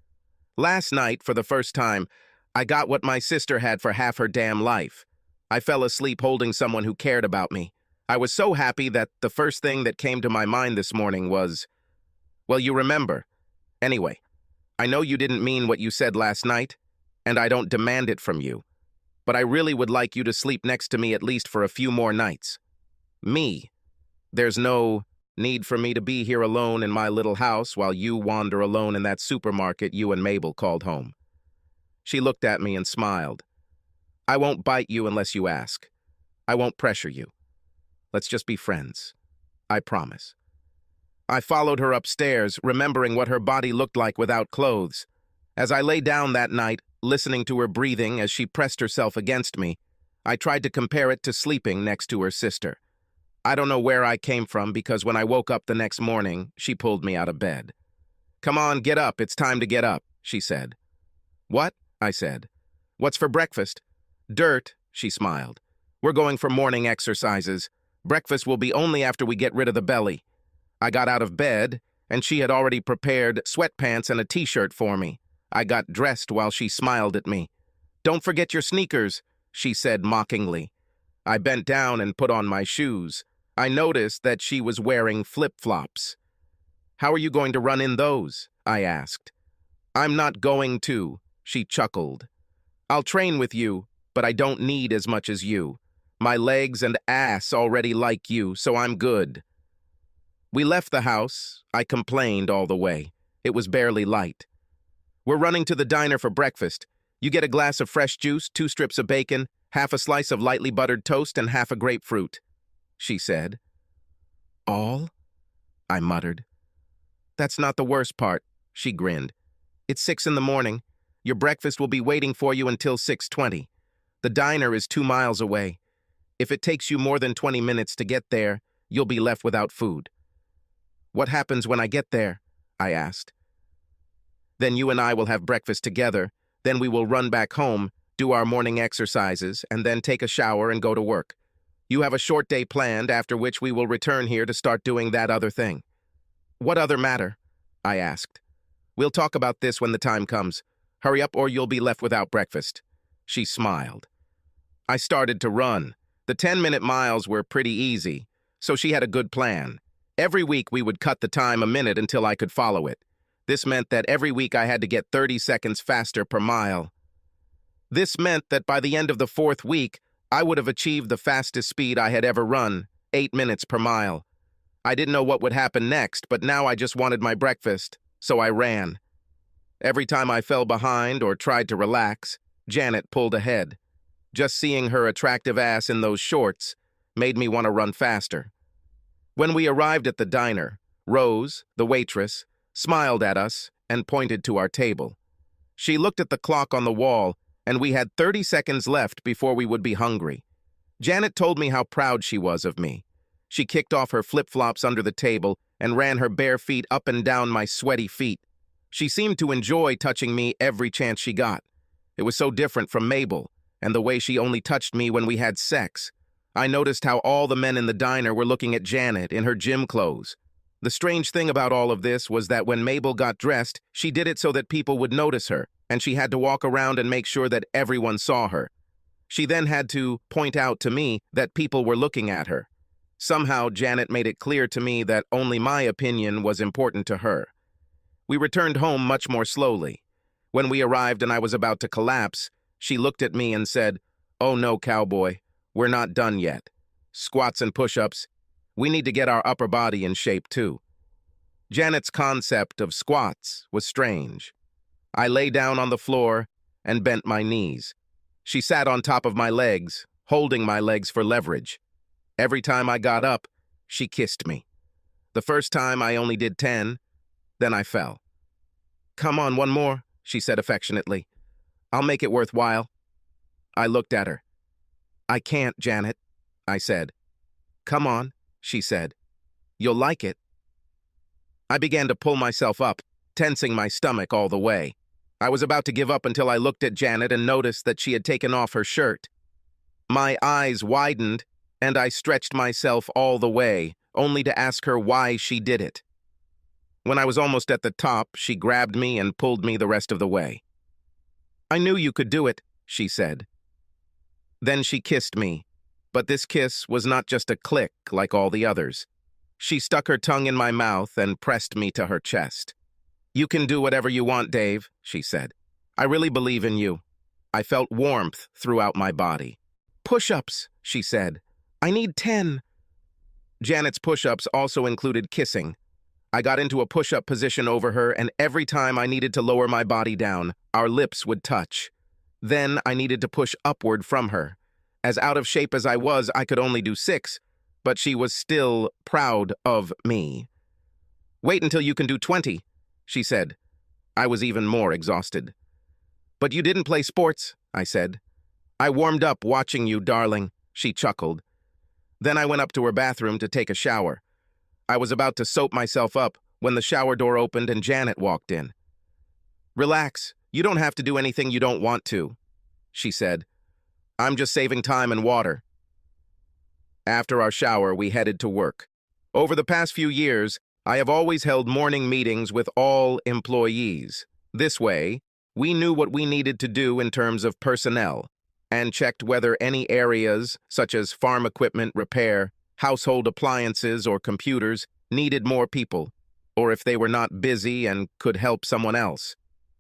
Speaker 1: Last night, for the first time, I got what my sister had for half her damn life. I fell asleep holding someone who cared about me. I was so happy that the first thing that came to my mind this morning was, well, you remember. Anyway, I know you didn't mean what you said last night, and I don't demand it from you. but I really would like you to sleep next to me at least for a few more nights. Me. There's no need for me to be here alone in my little house while you wander alone in that supermarket you and Mabel called home. She looked at me and smiled. I won't bite you unless you ask. I won't pressure you. Let's just be friends. I promise. I followed her upstairs, remembering what her body looked like without clothes. As I lay down that night, listening to her breathing as she pressed herself against me, I tried to compare it to sleeping next to her sister. I don't know where I came from because when I woke up the next morning, she pulled me out of bed. "Come on, get up. It's time to get up," she said. "What?" I said. "What's for breakfast?" "Dirt," she smiled. "We're going for morning exercises. Breakfast will be only after we get rid of the belly." I got out of bed, and she had already prepared sweatpants and a t-shirt for me. I got dressed while she smiled at me. "Don't forget your sneakers," she said mockingly. I bent down and put on my shoes. I noticed that she was wearing flip-flops. "How are you going to run in those?" I asked. "I'm not going to," she chuckled. "I'll train with you, but I don't need as much as you. My legs and ass already like you, so I'm good." We left the house. I complained all the way. It was barely light. "We're running to the diner for breakfast. You get a glass of fresh juice, 2 strips of bacon, half a slice of lightly buttered toast, and half a grapefruit," she said. "All?" I muttered. "That's not the worst part," she grinned. "It's 6 in the morning. Your breakfast will be waiting for you until 6:20. The diner is 2 miles away. If it takes you more than 20 minutes to get there, you'll be left without food." "What happens when I get there?" I asked. "Then you and I will have breakfast together. Then we will run back home, do our morning exercises, and then take a shower and go to work. You have a short day planned, after which we will return here to start doing that other thing." "What other matter?" I asked. "We'll talk about this when the time comes. Hurry up or you'll be left without breakfast." She smiled. I started to run. The 10-minute miles were pretty easy, so she had a good plan. Every week we would cut the time a minute until I could follow it. This meant that every week I had to get 30 seconds faster per mile. This meant that by the end of the 4th week, I would have achieved the fastest speed I had ever run, 8 minutes per mile. I didn't know what would happen next, but now I just wanted my breakfast, so I ran. Every time I fell behind or tried to relax, Janet pulled ahead. Just seeing her attractive ass in those shorts made me want to run faster. When we arrived at the diner, Rose, the waitress, smiled at us and pointed to our table. She looked at the clock on the wall, and we had 30 seconds left before we would be hungry. Janet told me how proud she was of me. She kicked off her flip-flops under the table and ran her bare feet up and down my sweaty feet. She seemed to enjoy touching me every chance she got. It was so different from Mabel, and the way she only touched me when we had sex. I noticed how all the men in the diner were looking at Janet in her gym clothes. The strange thing about all of this was that when Mabel got dressed, she did it so that people would notice her, and she had to walk around and make sure that everyone saw her. She then had to point out to me that people were looking at her. Somehow, Janet made it clear to me that only my opinion was important to her. We returned home much more slowly. When we arrived and I was about to collapse, she looked at me and said, "Oh no, cowboy. We're not done yet. Squats and push-ups. We need to get our upper body in shape, too." Janet's concept of squats was strange. I lay down on the floor and bent my knees. She sat on top of my legs, holding my legs for leverage. Every time I got up, she kissed me. The first time I only did 10, then I fell. "Come on, one more," she said affectionately. "I'll make it worthwhile." I looked at her. "I can't, Janet," I said. "Come on," she said. "You'll like it." I began to pull myself up, tensing my stomach all the way. I was about to give up until I looked at Janet and noticed that she had taken off her shirt. My eyes widened, and I stretched myself all the way, only to ask her why she did it. When I was almost at the top, she grabbed me and pulled me the rest of the way. "I knew you could do it," she said. Then she kissed me, but this kiss was not just a click like all the others. She stuck her tongue in my mouth and pressed me to her chest. "You can do whatever you want, Dave," she said. "I really believe in you." I felt warmth throughout my body. "Push-ups," she said. "I need 10. Janet's push-ups also included kissing. I got into a push-up position over her, and every time I needed to lower my body down, our lips would touch. Then I needed to push upward from her. As out of shape as I was, I could only do 6, but she was still proud of me. "Wait until you can do 20, she said. I was even more exhausted. "But you didn't play sports," I said. "I warmed up watching you, darling," she chuckled. Then I went up to her bathroom to take a shower. I was about to soap myself up when the shower door opened and Janet walked in. "Relax, you don't have to do anything you don't want to," she said. "I'm just saving time and water." After our shower, we headed to work. Over the past few years, I have always held morning meetings with all employees. This way, we knew what we needed to do in terms of personnel, and checked whether any areas, such as farm equipment repair, household appliances, or computers, needed more people, or if they were not busy and could help someone else.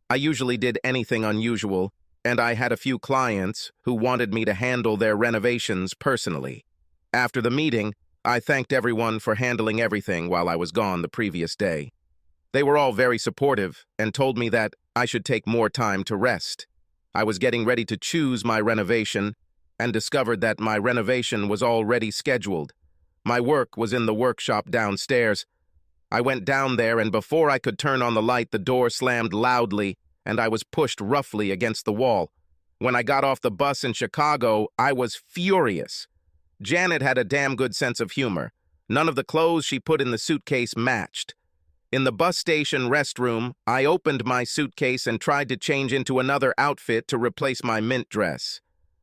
Speaker 1: I usually did anything unusual, and I had a few clients who wanted me to handle their renovations personally. After the meeting, I thanked everyone for handling everything while I was gone the previous day. They were all very supportive and told me that I should take more time to rest. I was getting ready to choose my renovation and discovered that my renovation was already scheduled. My work was in the workshop downstairs. I went down there, and before I could turn on the light, the door slammed loudly and I was pushed roughly against the wall. When I got off the bus in Chicago, I was furious. Janet had a damn good sense of humor. None of the clothes she put in the suitcase matched. In the bus station restroom, I opened my suitcase and tried to change into another outfit to replace my mint dress.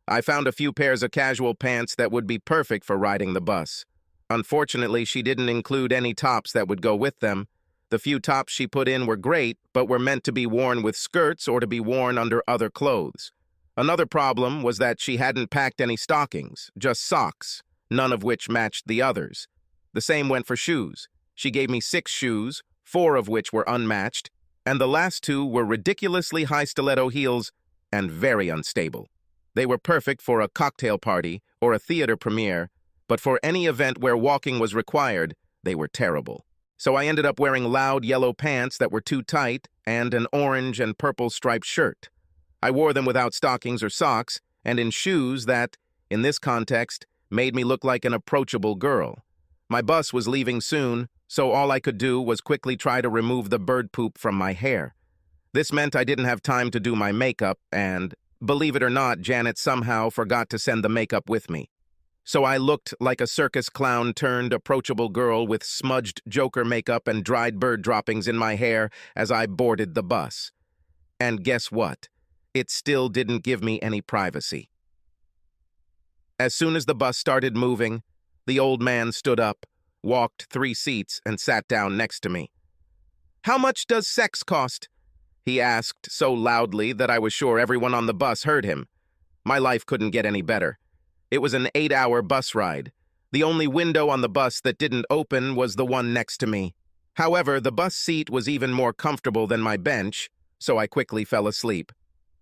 Speaker 1: I found a few pairs of casual pants that would be perfect for riding the bus. Unfortunately, she didn't include any tops that would go with them. The few tops she put in were great, but were meant to be worn with skirts or to be worn under other clothes. Another problem was that she hadn't packed any stockings, just socks, none of which matched the others. The same went for shoes. She gave me 6 shoes, 4 of which were unmatched, and the last 2 were ridiculously high stiletto heels and very unstable. They were perfect for a cocktail party or a theater premiere, but for any event where walking was required, they were terrible. So I ended up wearing loud yellow pants that were too tight and an orange and purple striped shirt. I wore them without stockings or socks and in shoes that, in this context, made me look like an approachable girl. My bus was leaving soon, so all I could do was quickly try to remove the bird poop from my hair. This meant I didn't have time to do my makeup, and, believe it or not, Janet somehow forgot to send the makeup with me. So I looked like a circus clown turned approachable girl with smudged Joker makeup and dried bird droppings in my hair as I boarded the bus. And guess what? It still didn't give me any privacy. As soon as the bus started moving, the old man stood up, walked 3 seats, and sat down next to me. "How much does sex cost?" he asked so loudly that I was sure everyone on the bus heard him. My life couldn't get any better. It was an 8-hour bus ride. The only window on the bus that didn't open was the one next to me. However, the bus seat was even more comfortable than my bench, so I quickly fell asleep.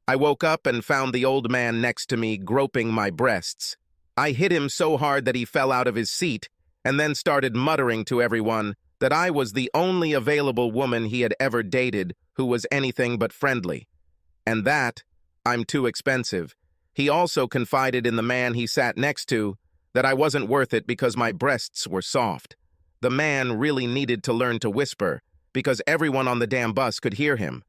Speaker 1: I woke up and found the old man next to me groping my breasts. I hit him so hard that he fell out of his seat, and then started muttering to everyone that I was the only available woman he had ever dated who was anything but friendly. And that I'm too expensive. He also confided in the man he sat next to that I wasn't worth it because my breasts were soft. The man really needed to learn to whisper, because everyone on the damn bus could hear him.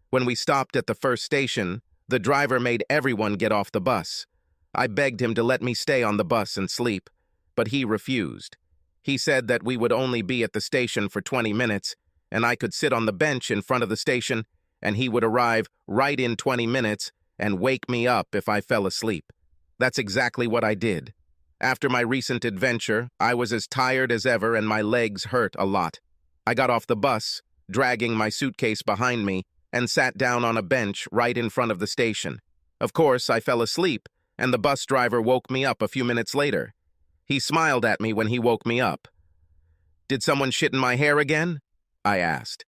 Speaker 1: When we stopped at the first station, the driver made everyone get off the bus. I begged him to let me stay on the bus and sleep, but he refused. He said that we would only be at the station for 20 minutes, and I could sit on the bench in front of the station, and he would arrive right in 20 minutes and wake me up if I fell asleep. That's exactly what I did. After my recent adventure, I was as tired as ever and my legs hurt a lot. I got off the bus, dragging my suitcase behind me, and sat down on a bench right in front of the station. Of course, I fell asleep, and the bus driver woke me up a few minutes later. He smiled at me when he woke me up. "Did someone shit in my hair again?" I asked.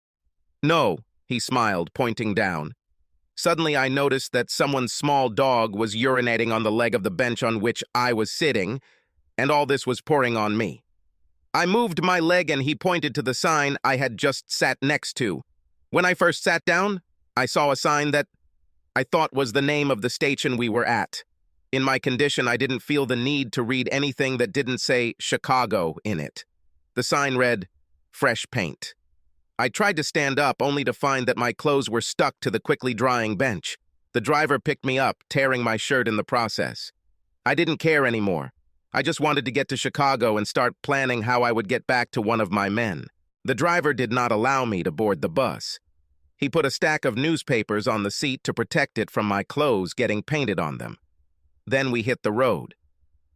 Speaker 1: "No," he smiled, pointing down. Suddenly, I noticed that someone's small dog was urinating on the leg of the bench on which I was sitting, and all this was pouring on me. I moved my leg and he pointed to the sign I had just sat next to. When I first sat down, I saw a sign that I thought was the name of the station we were at. In my condition, I didn't feel the need to read anything that didn't say Chicago in it. The sign read, "Fresh paint." I tried to stand up, only to find that my clothes were stuck to the quickly drying bench. The driver picked me up, tearing my shirt in the process. I didn't care anymore. I just wanted to get to Chicago and start planning how I would get back to one of my men. The driver did not allow me to board the bus. He put a stack of newspapers on the seat to protect it from my clothes getting painted on them. Then we hit the road.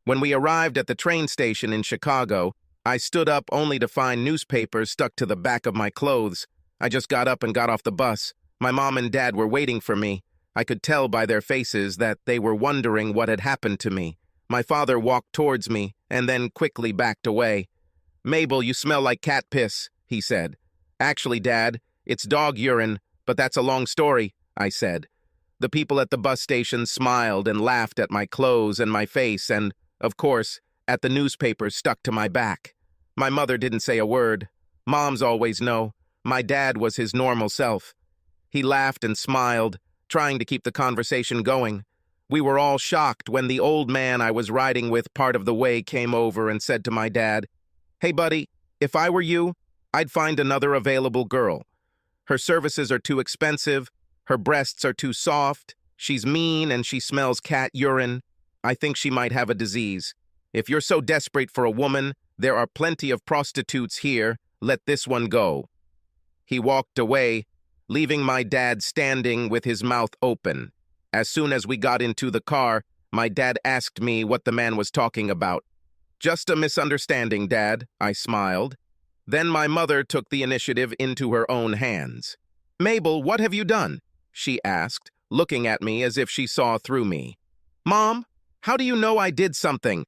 Speaker 1: When we arrived at the train station in Chicago, I stood up only to find newspapers stuck to the back of my clothes. I just got up and got off the bus. My mom and dad were waiting for me. I could tell by their faces that they were wondering what had happened to me. My father walked towards me and then quickly backed away. "Mabel, you smell like cat piss," he said. "Actually, Dad, it's dog urine, but that's a long story," I said. The people at the bus station smiled and laughed at my clothes and my face and, of course, at the newspapers stuck to my back. My mother didn't say a word. Moms always know. My dad was his normal self. He laughed and smiled, trying to keep the conversation going. We were all shocked when the old man I was riding with part of the way came over and said to my dad, "Hey, buddy, if I were you, I'd find another available girl. Her services are too expensive, her breasts are too soft, she's mean and she smells cat urine. I think she might have a disease. If you're so desperate for a woman, there are plenty of prostitutes here. Let this one go." He walked away, leaving my dad standing with his mouth open. As soon as we got into the car, my dad asked me what the man was talking about. "Just a misunderstanding, Dad," I smiled. Then my mother took the initiative into her own hands. "Mabel, what have you done?" she asked, looking at me as if she saw through me. "Mom, how do you know I did something?"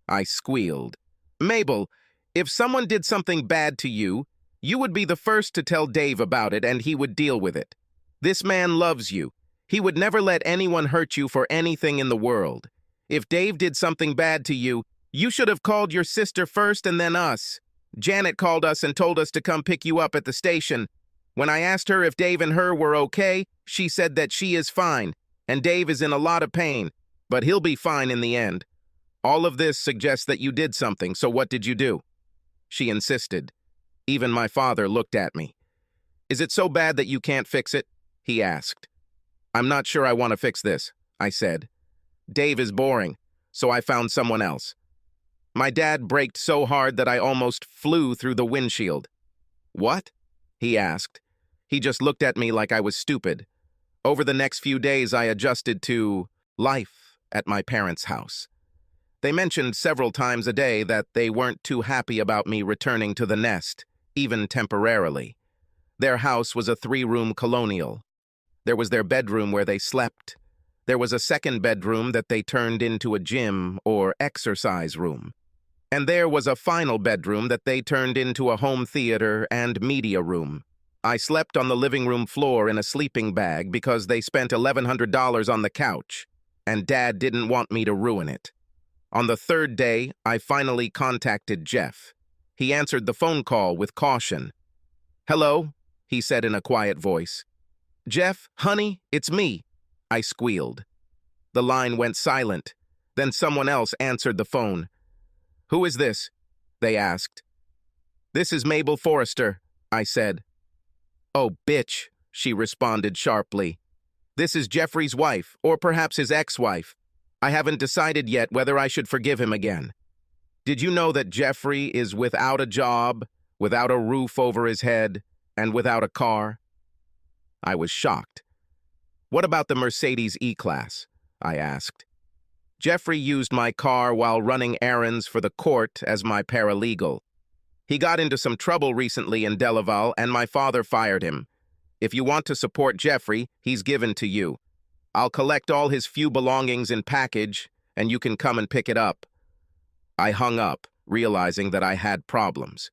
Speaker 1: I squealed. "Mabel, if someone did something bad to you, you would be the first to tell Dave about it and he would deal with it. This man loves you. He would never let anyone hurt you for anything in the world. If Dave did something bad to you, you should have called your sister first and then us. Janet called us and told us to come pick you up at the station. When I asked her if Dave and her were okay, she said that she is fine, and Dave is in a lot of pain, but he'll be fine in the end. All of this suggests that you did something, so what did you do?" She insisted. Even my father looked at me. "Is it so bad that you can't fix it?" he asked. "I'm not sure I want to fix this," I said. "Dave is boring, so I found someone else." My dad braked so hard that I almost flew through the windshield. "What?" he asked. He just looked at me like I was stupid. Over the next few days, I adjusted to life at my parents' house. They mentioned several times a day that they weren't too happy about me returning to the nest, even temporarily. Their house was a 3-room colonial. There was their bedroom where they slept. There was a second bedroom that they turned into a gym or exercise room. And there was a final bedroom that they turned into a home theater and media room. I slept on the living room floor in a sleeping bag because they spent $1,100 on the couch, and Dad didn't want me to ruin it. On the 3rd day, I finally contacted Jeff. He answered the phone call with caution. "Hello," he said in a quiet voice. "Jeff, honey, it's me," I squealed. The line went silent. Then someone else answered the phone. "Who is this?" they asked. "This is Mabel Forrester," I said. "Oh, bitch," she responded sharply. "This is Jeffrey's wife, or perhaps his ex-wife. I haven't decided yet whether I should forgive him again. Did you know that Jeffrey is without a job, without a roof over his head, and without a car?" I was shocked. "What about the Mercedes E-Class?" I asked. "Jeffrey used my car while running errands for the court as my paralegal. He got into some trouble recently in Delaval, and my father fired him. If you want to support Jeffrey, he's given to you. I'll collect all his few belongings in package, and you can come and pick it up." I hung up, realizing that I had problems.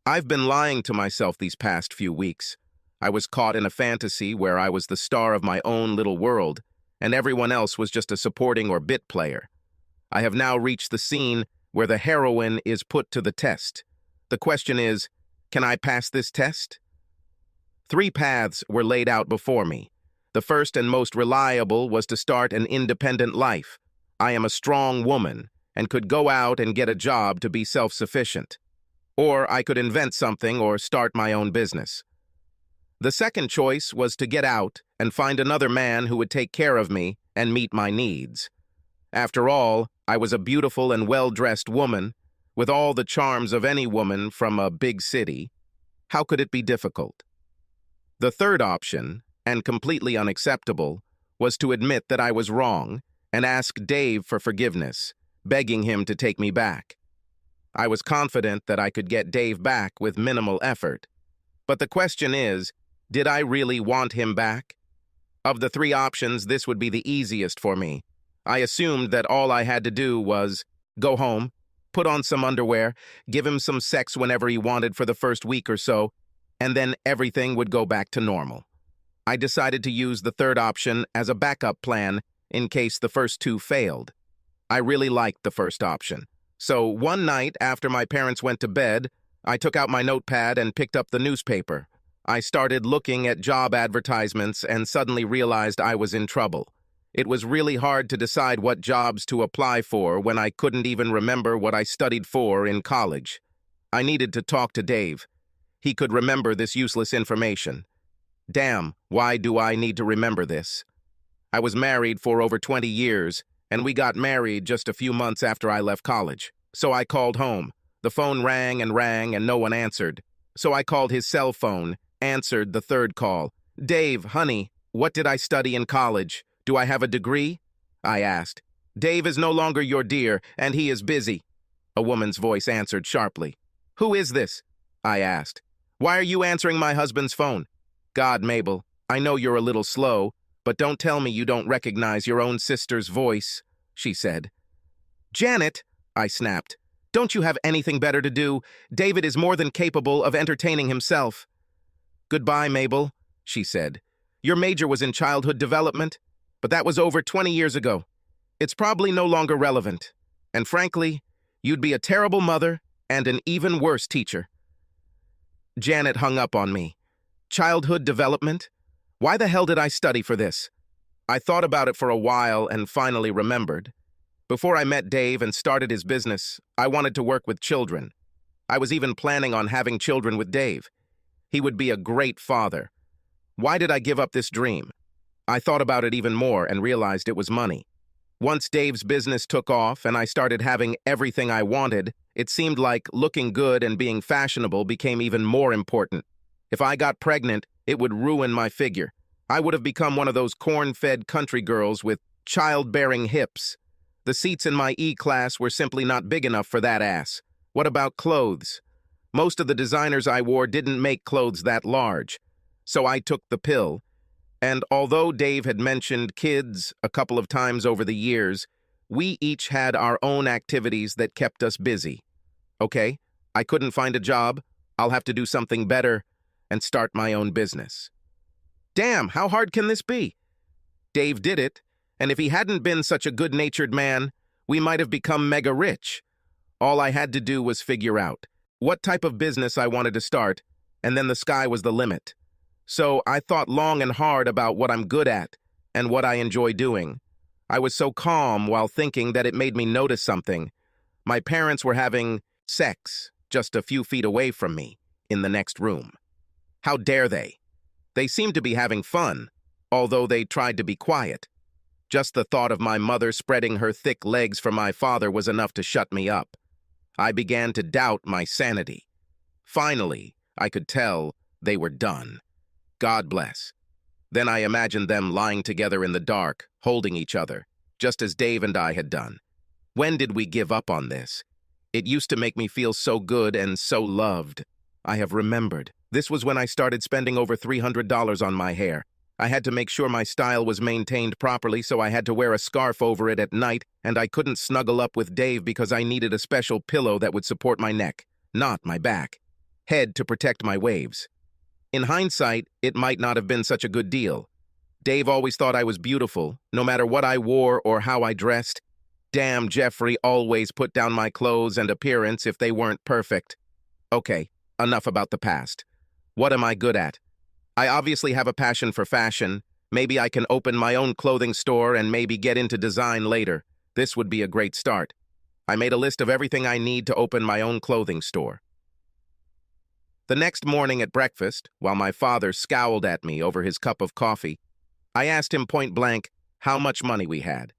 Speaker 1: I've been lying to myself these past few weeks. I was caught in a fantasy where I was the star of my own little world, and everyone else was just a supporting or bit player. I have now reached the scene where the heroine is put to the test. The question is, can I pass this test? 3 paths were laid out before me. The first and most reliable was to start an independent life. I am a strong woman and could go out and get a job to be self-sufficient. Or I could invent something or start my own business. The second choice was to get out and find another man who would take care of me and meet my needs. After all, I was a beautiful and well-dressed woman, with all the charms of any woman from a big city. How could it be difficult? The third option, and completely unacceptable, was to admit that I was wrong and ask Dave for forgiveness, begging him to take me back. I was confident that I could get Dave back with minimal effort. But the question is, did I really want him back? Of the 3 options, this would be the easiest for me. I assumed that all I had to do was go home, put on some underwear, give him some sex whenever he wanted for the first week or so, and then everything would go back to normal. I decided to use the third option as a backup plan in case the first 2 failed. I really liked the first option. So one night after my parents went to bed, I took out my notepad and picked up the newspaper. I started looking at job advertisements and suddenly realized I was in trouble. It was really hard to decide what jobs to apply for when I couldn't even remember what I studied for in college. I needed to talk to Dave. He could remember this useless information. Damn, why do I need to remember this? I was married for over 20 years, and we got married just a few months after I left college. So I called home. The phone rang and no one answered. So I called his cell phone, answered the third call. Dave, honey, what did I study in college? Do I have a degree? I asked. Dave is no longer your dear, and he is busy. A woman's voice answered sharply. Who is this? I asked. Why are you answering my husband's phone? God, Mabel, I know you're a little slow, but don't tell me you don't recognize your own sister's voice, she said. Janet, I snapped. Don't you have anything better to do? David is more than capable of entertaining himself. Goodbye, Mabel, she said. Your major was in childhood development, but that was over 20 years ago. It's probably no longer relevant. And frankly, you'd be a terrible mother and an even worse teacher. Janet hung up on me. Childhood development? Why the hell did I study for this? I thought about it for a while and finally remembered. Before I met Dave and started his business, I wanted to work with children. I was even planning on having children with Dave. He would be a great father. Why did I give up this dream? I thought about it even more and realized it was money. Once Dave's business took off and I started having everything I wanted, it seemed like looking good and being fashionable became even more important. If I got pregnant, it would ruin my figure. I would have become one of those corn-fed country girls with childbearing hips. The seats in my E-class were simply not big enough for that ass. What about clothes? Most of the designers I wore didn't make clothes that large. So I took the pill. And although Dave had mentioned kids a couple of times over the years, we each had our own activities that kept us busy. Okay, I couldn't find a job. I'll have to do something better and start my own business. Damn, how hard can this be? Dave did it, and if he hadn't been such a good-natured man, we might have become mega rich. All I had to do was figure out what type of business I wanted to start, and then the sky was the limit. So I thought long and hard about what I'm good at and what I enjoy doing. I was so calm while thinking that it made me notice something. My parents were having sex just a few feet away from me, in the next room. How dare they? They seemed to be having fun, although they tried to be quiet. Just the thought of my mother spreading her thick legs for my father was enough to shut me up. I began to doubt my sanity. Finally, I could tell they were done. God bless. Then I imagined them lying together in the dark, holding each other, just as Dave and I had done. When did we give up on this? It used to make me feel so good and so loved. I have remembered. This was when I started spending over $300 on my hair. I had to make sure my style was maintained properly, so I had to wear a scarf over it at night, and I couldn't snuggle up with Dave because I needed a special pillow that would support my neck, not my back. Head to protect my waves. In hindsight, it might not have been such a good deal. Dave always thought I was beautiful, no matter what I wore or how I dressed. Damn, Jeffrey always put down my clothes and appearance if they weren't perfect. Okay, enough about the past. What am I good at? I obviously have a passion for fashion. Maybe I can open my own clothing store and maybe get into design later. This would be a great start. I made a list of everything I need to open my own clothing store. The next morning at breakfast, while my father scowled at me over his cup of coffee, I asked him point blank how much money we had.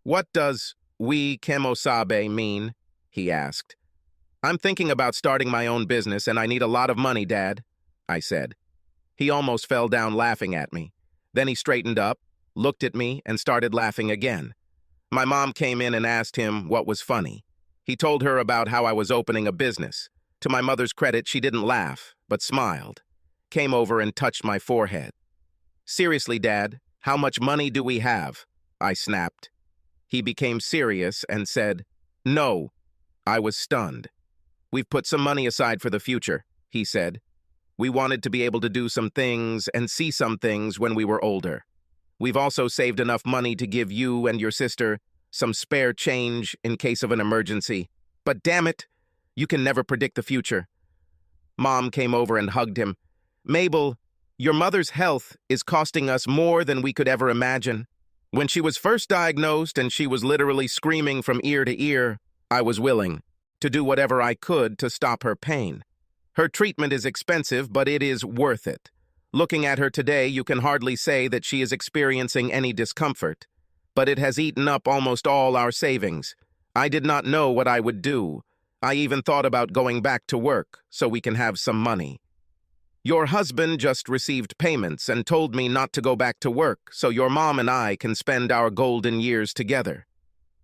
Speaker 1: "What does we kemosabe mean?" he asked. "I'm thinking about starting my own business and I need a lot of money, Dad," I said. He almost fell down laughing at me. Then he straightened up, looked at me, and started laughing again. My mom came in and asked him what was funny. He told her about how I was opening a business. To my mother's credit, she didn't laugh, but smiled. Came over and touched my forehead. "Seriously, Dad, how much money do we have?" I snapped. He became serious and said, "No." I was stunned. "We've put some money aside for the future," he said. "We wanted to be able to do some things and see some things when we were older. We've also saved enough money to give you and your sister some spare change in case of an emergency. But damn it, you can never predict the future." Mom came over and hugged him. "Mabel, your mother's health is costing us more than we could ever imagine. When she was first diagnosed and she was literally screaming from ear to ear, I was willing to do whatever I could to stop her pain. Her treatment is expensive, but it is worth it. Looking at her today, you can hardly say that she is experiencing any discomfort. But it has eaten up almost all our savings. I did not know what I would do. I even thought about going back to work so we can have some money. Your husband just received payments and told me not to go back to work so your mom and I can spend our golden years together.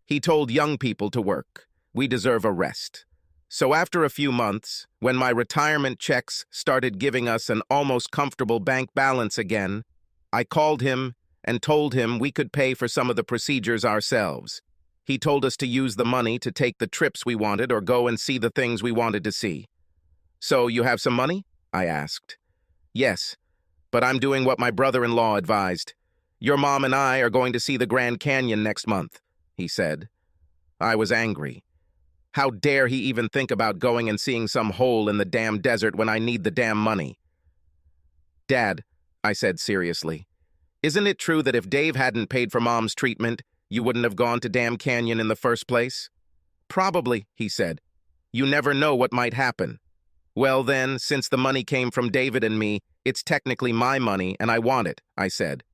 Speaker 1: He told young people to work. We deserve a rest. So after a few months, when my retirement checks started giving us an almost comfortable bank balance again, I called him and told him we could pay for some of the procedures ourselves. He told us to use the money to take the trips we wanted or go and see the things we wanted to see. "So you have some money?" I asked. "Yes, but I'm doing what my brother-in-law advised. Your mom and I are going to see the Grand Canyon next month," he said. I was angry. How dare he even think about going and seeing some hole in the damn desert when I need the damn money? "Dad," I said seriously, "isn't it true that if Dave hadn't paid for Mom's treatment, you wouldn't have gone to Damn Canyon in the first place?" "Probably," he said. "You never know what might happen." "Well then, since the money came from David and me, it's technically my money and I want it," I said.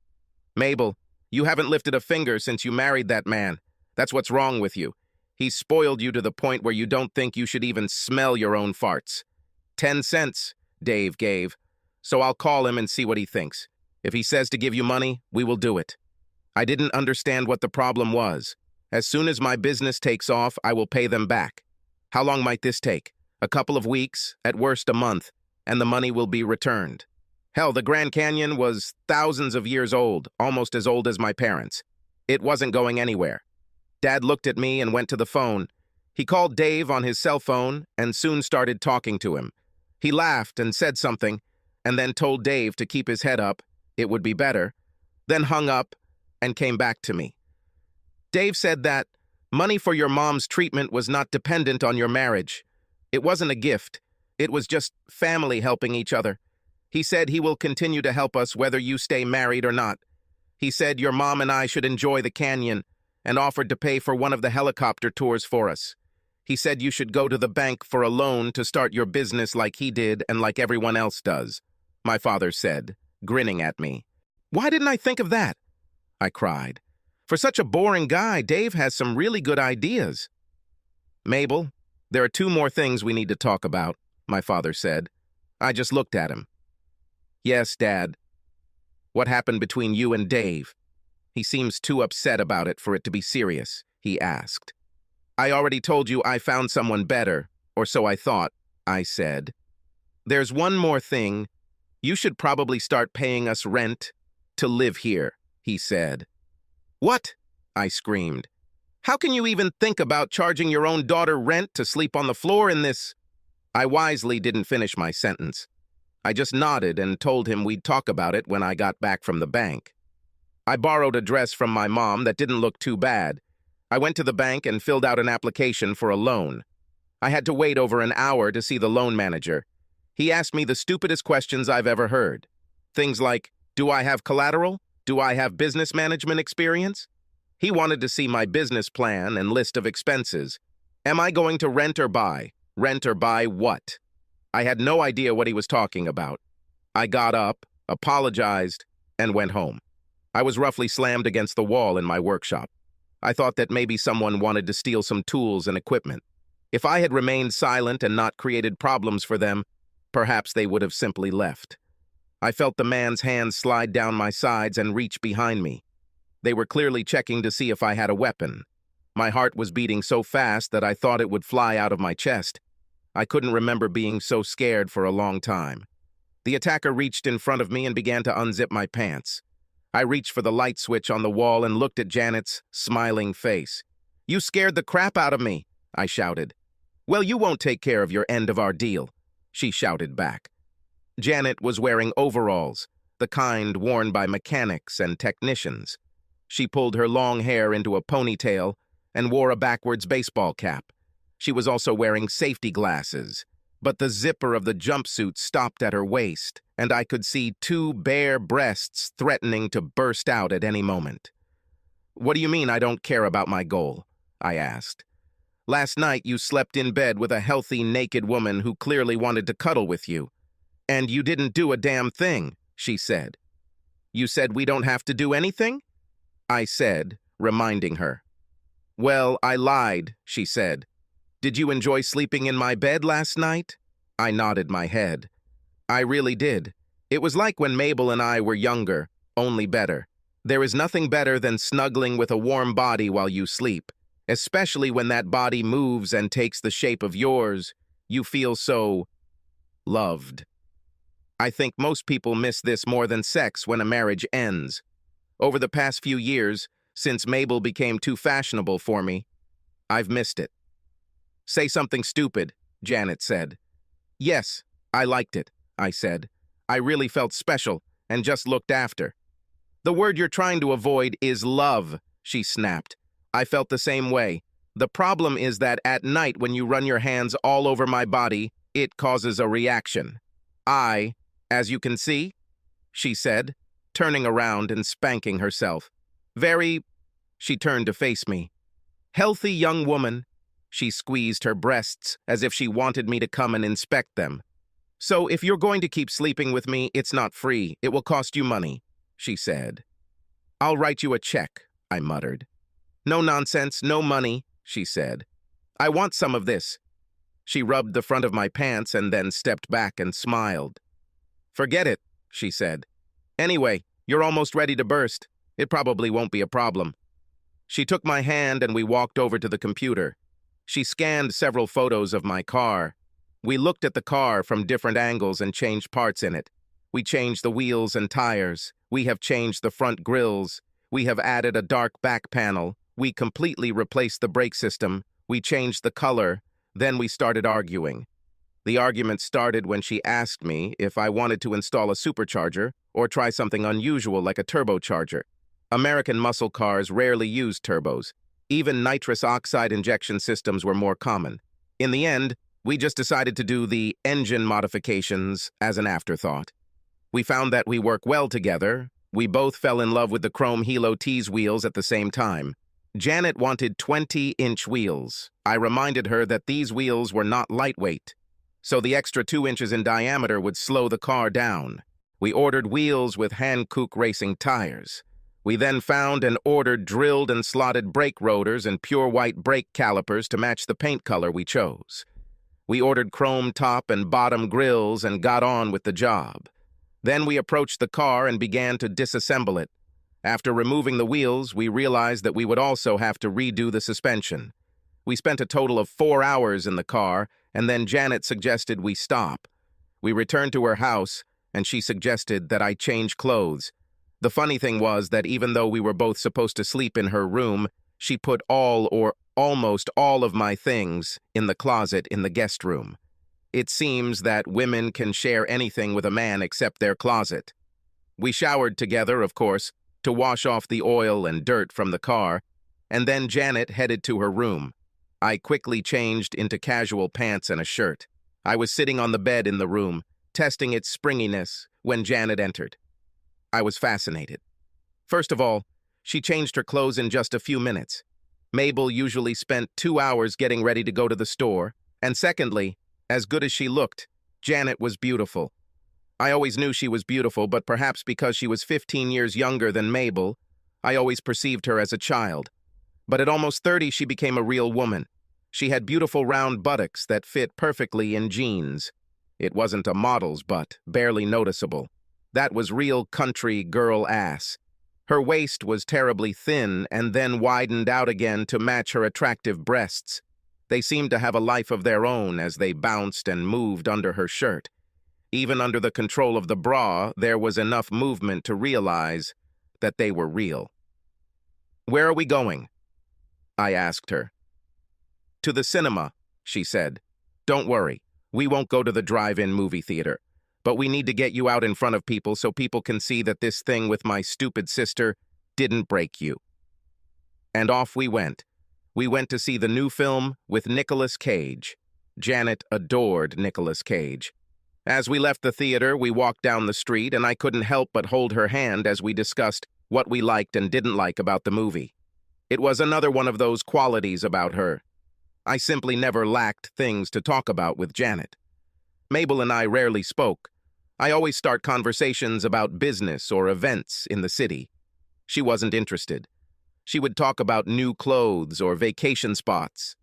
Speaker 1: "Mabel, you haven't lifted a finger since you married that man. That's what's wrong with you. He's spoiled you to the point where you don't think you should even smell your own farts." 10 cents, Dave gave. "So I'll call him and see what he thinks. If he says to give you money, we will do it." I didn't understand what the problem was. As soon as my business takes off, I will pay them back. How long might this take? A couple of weeks, at worst a month, and the money will be returned. Hell, the Grand Canyon was thousands of years old, almost as old as my parents. It wasn't going anywhere. Dad looked at me and went to the phone. He called Dave on his cell phone and soon started talking to him. He laughed and said something, and then told Dave to keep his head up, it would be better, then hung up and came back to me. Dave said that money for your mom's treatment was not dependent on your marriage. It wasn't a gift. It was just family helping each other. He said he will continue to help us whether you stay married or not. He said your mom and I should enjoy the canyon and offered to pay for one of the helicopter tours for us. He said you should go to the bank for a loan to start your business like he did and like everyone else does, my father said, grinning at me. "Why didn't I think of that?" I cried. "For such a boring guy, Dave has some really good ideas." "Mabel, there are 2 more things we need to talk about," my father said. I just looked at him. "Yes, Dad. What happened between you and Dave?" "He seems too upset about it for it to be serious," he asked. "I already told you I found someone better, or so I thought," I said. "There's one more thing. You should probably start paying us rent to live here," he said. "What?" I screamed. "How can you even think about charging your own daughter rent to sleep on the floor in this?" I wisely didn't finish my sentence. I just nodded and told him we'd talk about it when I got back from the bank. I borrowed a dress from my mom that didn't look too bad. I went to the bank and filled out an application for a loan. I had to wait over an hour to see the loan manager. He asked me the stupidest questions I've ever heard. Things like, do I have collateral? Do I have business management experience? He wanted to see my business plan and list of expenses. Am I going to rent or buy? Rent or buy what? I had no idea what he was talking about. I got up, apologized, and went home. I was roughly slammed against the wall in my workshop. I thought that maybe someone wanted to steal some tools and equipment. If I had remained silent and not created problems for them, perhaps they would have simply left. I felt the man's hands slide down my sides and reach behind me. They were clearly checking to see if I had a weapon. My heart was beating so fast that I thought it would fly out of my chest. I couldn't remember being so scared for a long time. The attacker reached in front of me and began to unzip my pants. I reached for the light switch on the wall and looked at Janet's smiling face. "You scared the crap out of me," I shouted. "Well, you won't take care of your end of our deal," she shouted back. Janet was wearing overalls, the kind worn by mechanics and technicians. She pulled her long hair into a ponytail and wore a backwards baseball cap. She was also wearing safety glasses, but the zipper of the jumpsuit stopped at her waist, and I could see two bare breasts threatening to burst out at any moment. "What do you mean I don't care about my goal?" I asked. "Last night you slept in bed with a healthy, naked woman who clearly wanted to cuddle with you. And you didn't do a damn thing," she said. "You said we don't have to do anything?" I said, reminding her. "Well, I lied," she said. "Did you enjoy sleeping in my bed last night?" I nodded my head. "I really did. It was like when Mabel and I were younger, only better. There is nothing better than snuggling with a warm body while you sleep, especially when that body moves and takes the shape of yours. You feel so loved. I think most people miss this more than sex when a marriage ends. Over the past few years, since Mabel became too fashionable for me, I've missed it." "Say something stupid," Janet said. "Yes, I liked it," I said. "I really felt special and just looked after." "The word you're trying to avoid is love," she snapped. "I felt the same way. The problem is that at night when you run your hands all over my body, it causes a reaction. As you can see," she said, turning around and spanking herself. She turned to face me. "Healthy young woman." She squeezed her breasts as if she wanted me to come and inspect them. "So if you're going to keep sleeping with me, it's not free. It will cost you money," she said. "I'll write you a check," I muttered. "No nonsense, no money," she said. "I want some of this." She rubbed the front of my pants and then stepped back and smiled. "Forget it," she said. "Anyway, you're almost ready to burst. It probably won't be a problem." She took my hand and we walked over to the computer. She scanned several photos of my car. We looked at the car from different angles and changed parts in it. We changed the wheels and tires. We have changed the front grills. We have added a dark back panel. We completely replaced the brake system. We changed the color. Then we started arguing. The argument started when she asked me if I wanted to install a supercharger or try something unusual like a turbocharger. American muscle cars rarely used turbos. Even nitrous oxide injection systems were more common. In the end, we just decided to do the engine modifications as an afterthought. We found that we work well together. We both fell in love with the chrome Hilo Tease wheels at the same time. Janet wanted 20-inch wheels. I reminded her that these wheels were not lightweight, so the extra 2 inches in diameter would slow the car down. We ordered wheels with Hankook racing tires. We then found and ordered drilled and slotted brake rotors and pure white brake calipers to match the paint color we chose. We ordered chrome top and bottom grills and got on with the job. Then we approached the car and began to disassemble it. After removing the wheels, we realized that we would also have to redo the suspension. We spent a total of 4 hours in the car, and then Janet suggested we stop. We returned to her house, and she suggested that I change clothes. The funny thing was that even though we were both supposed to sleep in her room, she put all or almost all of my things in the closet in the guest room. It seems that women can share anything with a man except their closet. We showered together, of course, to wash off the oil and dirt from the car, and then Janet headed to her room. I quickly changed into casual pants and a shirt. I was sitting on the bed in the room, testing its springiness, when Janet entered. I was fascinated. First of all, she changed her clothes in just a few minutes. Mabel usually spent 2 hours getting ready to go to the store, and secondly, as good as she looked, Janet was beautiful. I always knew she was beautiful, but perhaps because she was 15 years younger than Mabel, I always perceived her as a child. But at almost 30, she became a real woman. She had beautiful round buttocks that fit perfectly in jeans. It wasn't a model's butt, barely noticeable. That was real country girl ass. Her waist was terribly thin and then widened out again to match her attractive breasts. They seemed to have a life of their own as they bounced and moved under her shirt. Even under the control of the bra, there was enough movement to realize that they were real. "Where are we going?" I asked her. "To the cinema," she said. "Don't worry, we won't go to the drive-in movie theater. But we need to get you out in front of people so people can see that this thing with my stupid sister didn't break you." And off we went. We went to see the new film with Nicolas Cage. Janet adored Nicolas Cage. As we left the theater, we walked down the street, and I couldn't help but hold her hand as we discussed what we liked and didn't like about the movie. It was another one of those qualities about her. I simply never lacked things to talk about with Janet. Mabel and I rarely spoke. I always start conversations about business or events in the city. She wasn't interested. She would talk about new clothes or vacation spots,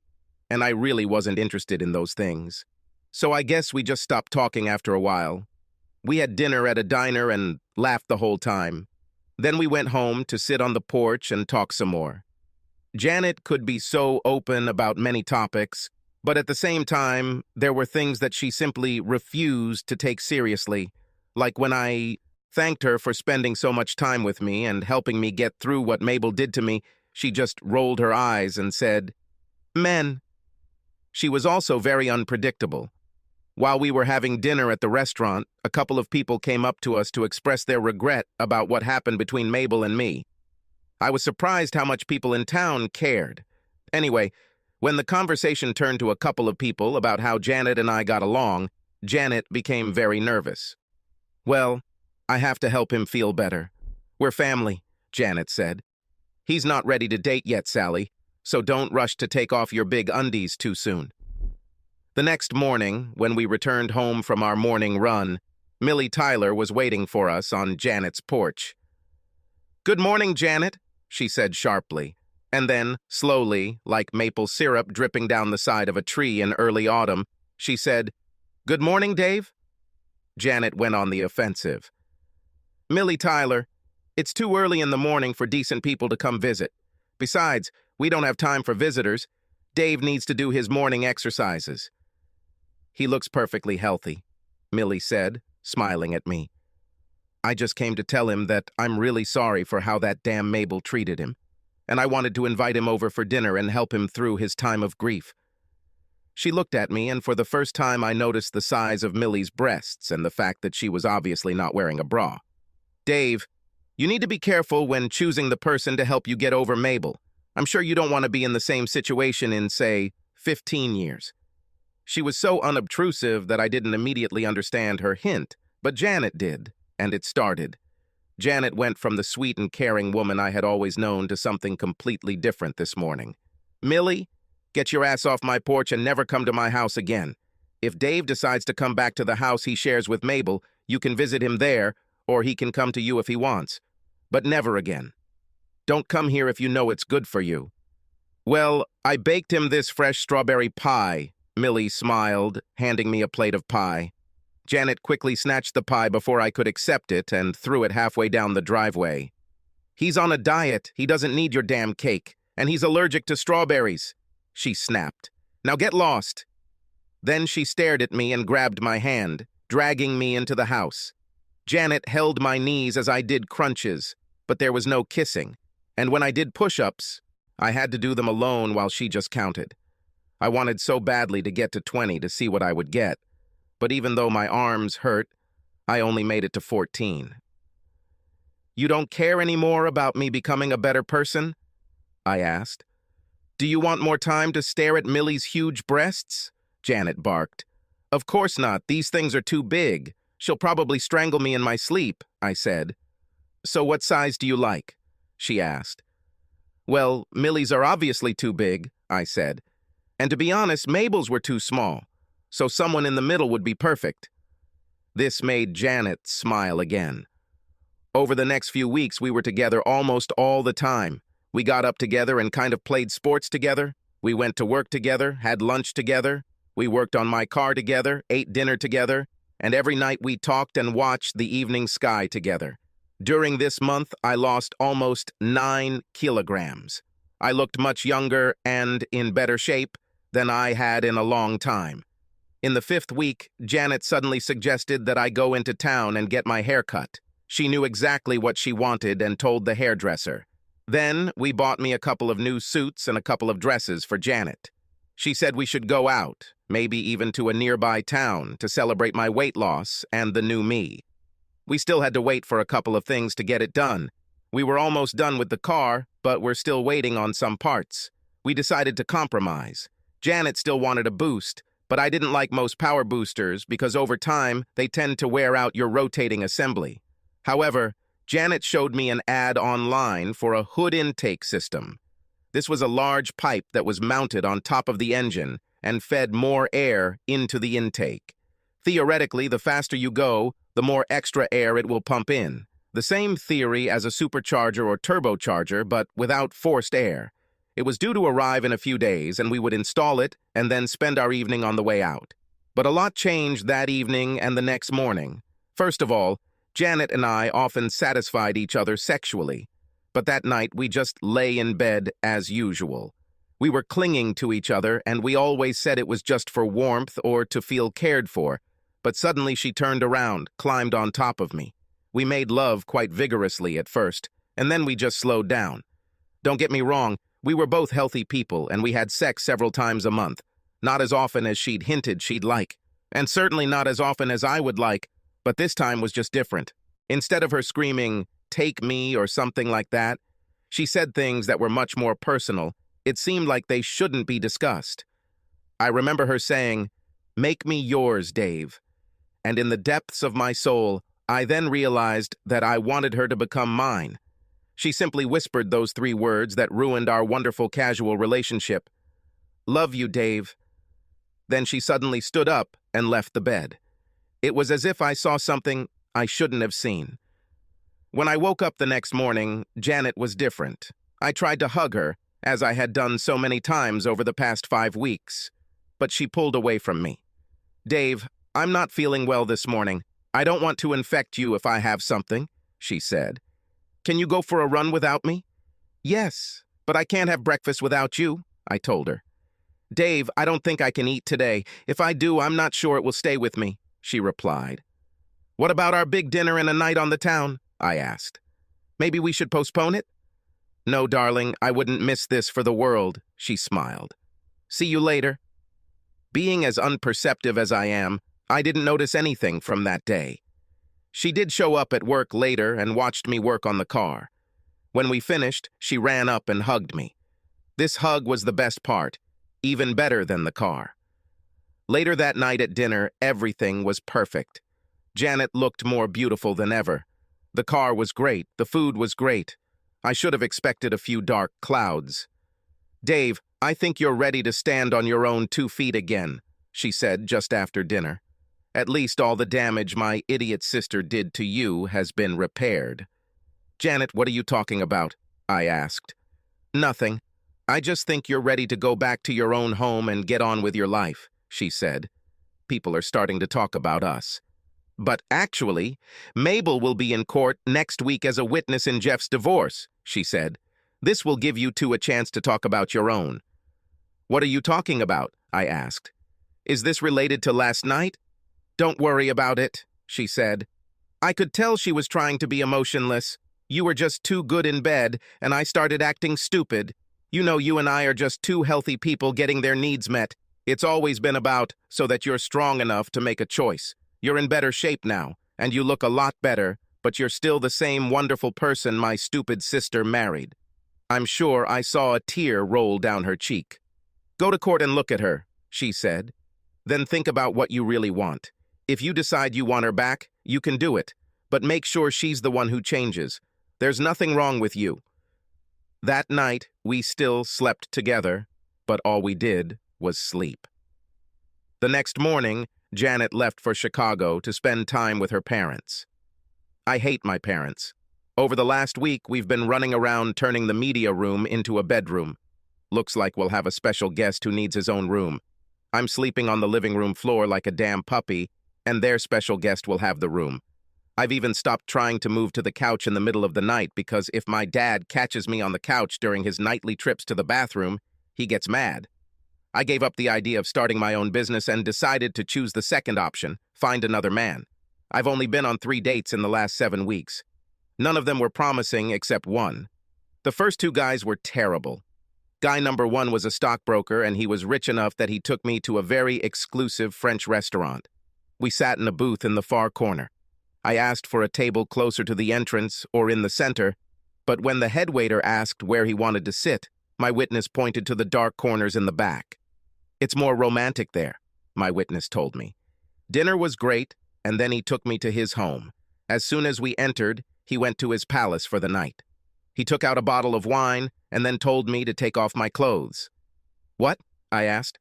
Speaker 1: and I really wasn't interested in those things. So I guess we just stopped talking after a while. We had dinner at a diner and laughed the whole time. Then we went home to sit on the porch and talk some more. Janet could be so open about many topics, but at the same time, there were things that she simply refused to take seriously, like when I thanked her for spending so much time with me and helping me get through what Mabel did to me. She just rolled her eyes and said, "Men." She was also very unpredictable. While we were having dinner at the restaurant, a couple of people came up to us to express their regret about what happened between Mabel and me. I was surprised how much people in town cared. Anyway, when the conversation turned to a couple of people about how Janet and I got along, Janet became very nervous. "Well, I have to help him feel better. We're family," Janet said. "He's not ready to date yet, Sally, so don't rush to take off your big undies too soon." The next morning, when we returned home from our morning run, Millie Tyler was waiting for us on Janet's porch. "Good morning, Janet," she said sharply. And then, slowly, like maple syrup dripping down the side of a tree in early autumn, she said, "Good morning, Dave." Janet went on the offensive. "Millie Tyler, it's too early in the morning for decent people to come visit. Besides, we don't have time for visitors. Dave needs to do his morning exercises." "He looks perfectly healthy," Millie said, smiling at me. "I just came to tell him that I'm really sorry for how that damn Mabel treated him, and I wanted to invite him over for dinner and help him through his time of grief." She looked at me, and for the first time I noticed the size of Millie's breasts and the fact that she was obviously not wearing a bra. "Dave, you need to be careful when choosing the person to help you get over Mabel. I'm sure you don't want to be in the same situation in, say, 15 years. She was so unobtrusive that I didn't immediately understand her hint, but Janet did, and it started. Janet went from the sweet and caring woman I had always known to something completely different this morning. "Millie, get your ass off my porch and never come to my house again. If Dave decides to come back to the house he shares with Mabel, you can visit him there, or he can come to you if he wants. But never again. Don't come here if you know it's good for you." "Well, I baked him this fresh strawberry pie," Millie smiled, handing me a plate of pie. Janet quickly snatched the pie before I could accept it and threw it halfway down the driveway. "He's on a diet. He doesn't need your damn cake. And he's allergic to strawberries," she snapped. "Now get lost." Then she stared at me and grabbed my hand, dragging me into the house. Janet held my knees as I did crunches, but there was no kissing. And when I did push-ups, I had to do them alone while she just counted. I wanted so badly to get to 20 to see what I would get. but even though my arms hurt, I only made it to 14. "You don't care anymore about me becoming a better person?" I asked. "Do you want more time to stare at Millie's huge breasts?" Janet barked. "Of course not. These things are too big. She'll probably strangle me in my sleep," I said. "So what size do you like?" she asked. "Well, Millie's are obviously too big," I said. "And to be honest, Mabel's were too small. So someone in the middle would be perfect." This made Janet smile again. Over the next few weeks, we were together almost all the time. We got up together and kind of played sports together. We went to work together, had lunch together. We worked on my car together, ate dinner together, and every night we talked and watched the evening sky together. During this month, I lost almost 9 kilograms. I looked much younger and in better shape than I had in a long time. In the 5th week, Janet suddenly suggested that I go into town and get my hair cut. She knew exactly what she wanted and told the hairdresser. Then we bought me a couple of new suits and a couple of dresses for Janet. She said we should go out, maybe even to a nearby town, to celebrate my weight loss and the new me. We still had to wait for a couple of things to get it done. We were almost done with the car, but we're still waiting on some parts. We decided to compromise. Janet still wanted a boost, but I didn't like most power boosters because over time they tend to wear out your rotating assembly. However, Janet showed me an ad online for a hood intake system. This was a large pipe that was mounted on top of the engine and fed more air into the intake. Theoretically, the faster you go, the more extra air it will pump in. The same theory as a supercharger or turbocharger, but without forced air. It was due to arrive in a few days, and we would install it and then spend our evening on the way out. But a lot changed that evening and the next morning. First of all, Janet and I often satisfied each other sexually, but that night we just lay in bed as usual. We were clinging to each other, and we always said it was just for warmth or to feel cared for, but suddenly she turned around, climbed on top of me. We made love quite vigorously at first, and then we just slowed down. Don't get me wrong, we were both healthy people, and we had sex several times a month. Not as often as she'd hinted she'd like, and certainly not as often as I would like, but this time was just different. Instead of her screaming, "Take me," or something like that, she said things that were much more personal. It seemed like they shouldn't be discussed. I remember her saying, "Make me yours, Dave." And in the depths of my soul, I then realized that I wanted her to become mine. She simply whispered those 3 words that ruined our wonderful casual relationship. "Love you, Dave." Then she suddenly stood up and left the bed. It was as if I saw something I shouldn't have seen. When I woke up the next morning, Janet was different. I tried to hug her, as I had done so many times over the past 5 weeks, but she pulled away from me. "Dave, I'm not feeling well this morning. I don't want to infect you if I have something," she said. "Can you go for a run without me?" "Yes, but I can't have breakfast without you," I told her. "Dave, I don't think I can eat today. If I do, I'm not sure it will stay with me," she replied. "What about our big dinner and a night on the town?" I asked. "Maybe we should postpone it?" "No, darling, I wouldn't miss this for the world," she smiled. "See you later." Being as unperceptive as I am, I didn't notice anything from that day. She did show up at work later and watched me work on the car. When we finished, she ran up and hugged me. This hug was the best part, even better than the car. Later that night at dinner, everything was perfect. Janet looked more beautiful than ever. The car was great, the food was great. I should have expected a few dark clouds. "Dave, I think you're ready to stand on your own 2 feet again," she said just after dinner. "At least all the damage my idiot sister did to you has been repaired." "Janet, what are you talking about?" I asked. "Nothing. I just think you're ready to go back to your own home and get on with your life," she said. "People are starting to talk about us." "But actually, Mabel will be in court next week as a witness in Jeff's divorce," she said. "This will give you 2 a chance to talk about your own." "What are you talking about?" I asked. "Is this related to last night?" "Don't worry about it," she said. "I could tell she was trying to be emotionless. You were just too good in bed, and I started acting stupid. You know, you and I are just 2 healthy people getting their needs met. It's always been about so that you're strong enough to make a choice. You're in better shape now, and you look a lot better, but you're still the same wonderful person my stupid sister married. I'm sure I saw a tear roll down her cheek. Go to court and look at her, she said. Then think about what you really want. If you decide you want her back, you can do it, but make sure she's the one who changes. There's nothing wrong with you. That night, we still slept together, but all we did was sleep. The next morning, Janet left for Chicago to spend time with her parents. I hate my parents. Over the last week, we've been running around turning the media room into a bedroom. Looks like we'll have a special guest who needs his own room. I'm sleeping on the living room floor like a damn puppy, and their special guest will have the room. I've even stopped trying to move to the couch in the middle of the night because if my dad catches me on the couch during his nightly trips to the bathroom, he gets mad. I gave up the idea of starting my own business and decided to choose the second option, find another man. I've only been on 3 dates in the last 7 weeks. None of them were promising except one. The first 2 guys were terrible. Guy number 1 was a stockbroker, and he was rich enough that he took me to a very exclusive French restaurant. We sat in a booth in the far corner. I asked for a table closer to the entrance or in the center, but when the head waiter asked where he wanted to sit, my witness pointed to the dark corners in the back. It's more romantic there, my witness told me. Dinner was great, and then he took me to his home. As soon as we entered, he went to his palace for the night. He took out a bottle of wine and then told me to take off my clothes. What? I asked.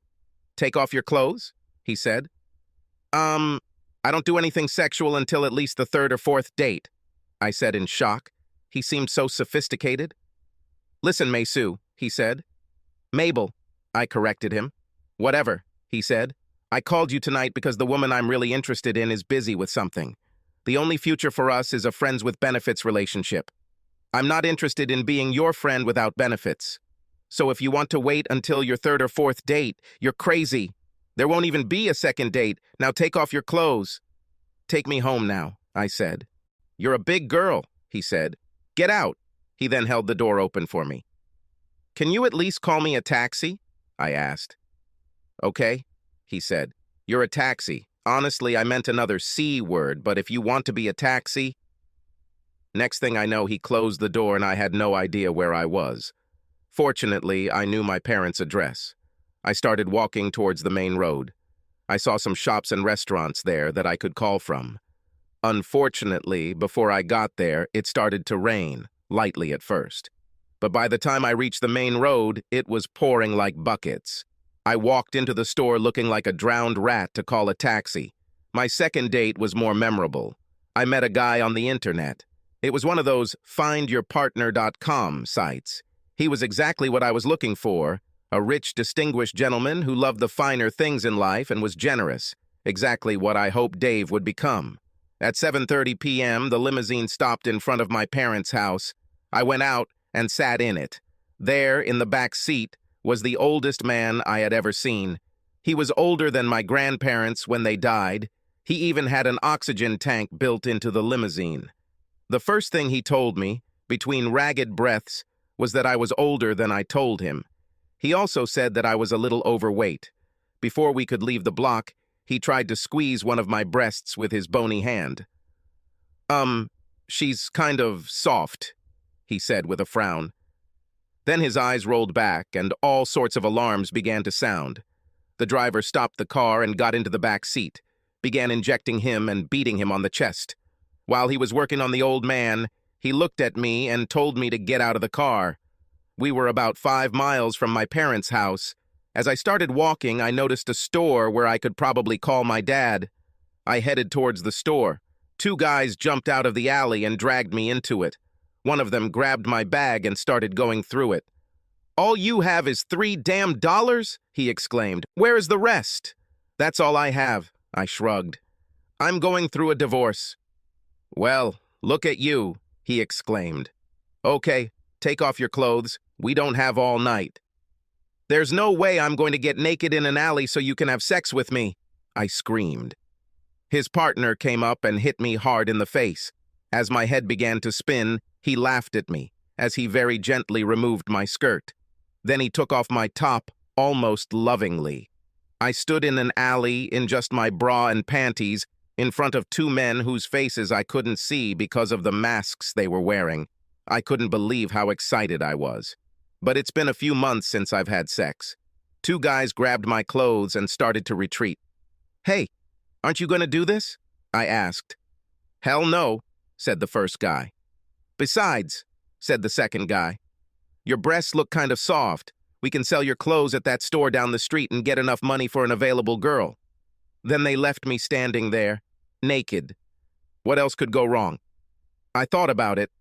Speaker 1: Take off your clothes? He said. I don't do anything sexual until at least the 3rd or 4th date, I said in shock. He seemed so sophisticated. Listen, Maysu, he said. Mabel, I corrected him. Whatever, he said. I called you tonight because the woman I'm really interested in is busy with something. The only future for us is a friends with benefits relationship. I'm not interested in being your friend without benefits. So if you want to wait until your 3rd or 4th date, you're crazy. There won't even be a second date. Now take off your clothes. Take me home now, I said. You're a big girl, he said. Get out. He then held the door open for me. Can you at least call me a taxi? I asked. Okay, he said. You're a taxi. Honestly, I meant another C word, but if you want to be a taxi... Next thing I know, he closed the door and I had no idea where I was. Fortunately, I knew my parents' address. I started walking towards the main road. I saw some shops and restaurants there that I could call from. Unfortunately, before I got there, it started to rain, lightly at first. But by the time I reached the main road, it was pouring like buckets. I walked into the store looking like a drowned rat to call a taxi. My second date was more memorable. I met a guy on the internet. It was one of those findyourpartner.com sites. He was exactly what I was looking for, a rich, distinguished gentleman who loved the finer things in life and was generous, exactly what I hoped Dave would become. At 7:30 p.m., the limousine stopped in front of my parents' house. I went out and sat in it. There, in the back seat, was the oldest man I had ever seen. He was older than my grandparents when they died. He even had an oxygen tank built into the limousine. The first thing he told me, between ragged breaths, was that I was older than I told him. He also said that I was a little overweight. Before we could leave the block, he tried to squeeze one of my breasts with his bony hand. She's kind of soft, he said with a frown. Then his eyes rolled back and all sorts of alarms began to sound. The driver stopped the car and got into the back seat, began injecting him and beating him on the chest. While he was working on the old man, he looked at me and told me to get out of the car. We were about 5 miles from my parents' house. As I started walking, I noticed a store where I could probably call my dad. I headed towards the store. 2 guys jumped out of the alley and dragged me into it. One of them grabbed my bag and started going through it. "All you have is $3 damn dollars?" he exclaimed. "Where is the rest?" "That's all I have," I shrugged. "I'm going through a divorce." "Well, look at you," he exclaimed. "Okay, take off your clothes. We don't have all night." "There's no way I'm going to get naked in an alley so you can have sex with me," I screamed. His partner came up and hit me hard in the face. As my head began to spin, he laughed at me as he very gently removed my skirt. Then he took off my top, almost lovingly. I stood in an alley in just my bra and panties in front of two men whose faces I couldn't see because of the masks they were wearing. I couldn't believe how excited I was. But it's been a few months since I've had sex. Two guys grabbed my clothes and started to retreat. "Hey, aren't you going to do this?" I asked. "Hell no," said the first guy. "Besides," said the second guy, "your breasts look kind of soft. We can sell your clothes at that store down the street and get enough money for an available girl." Then they left me standing there, naked. What else could go wrong? I thought about it,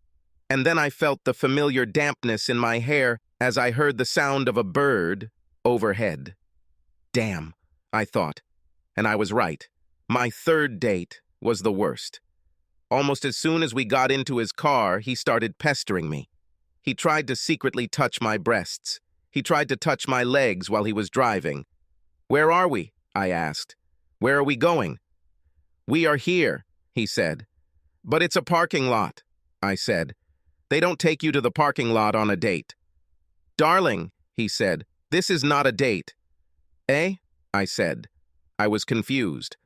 Speaker 1: and then I felt the familiar dampness in my hair as I heard the sound of a bird overhead. Damn, I thought, and I was right. My third date was the worst. Almost as soon as we got into his car, he started pestering me. He tried to secretly touch my breasts. He tried to touch my legs while he was driving. "Where are we?" I asked. "Where are we going?" "We are here," he said. "But it's a parking lot," I said. "They don't take you to the parking lot on a date." "Darling," he said, "this is not a date." "Eh?" I said. I was confused.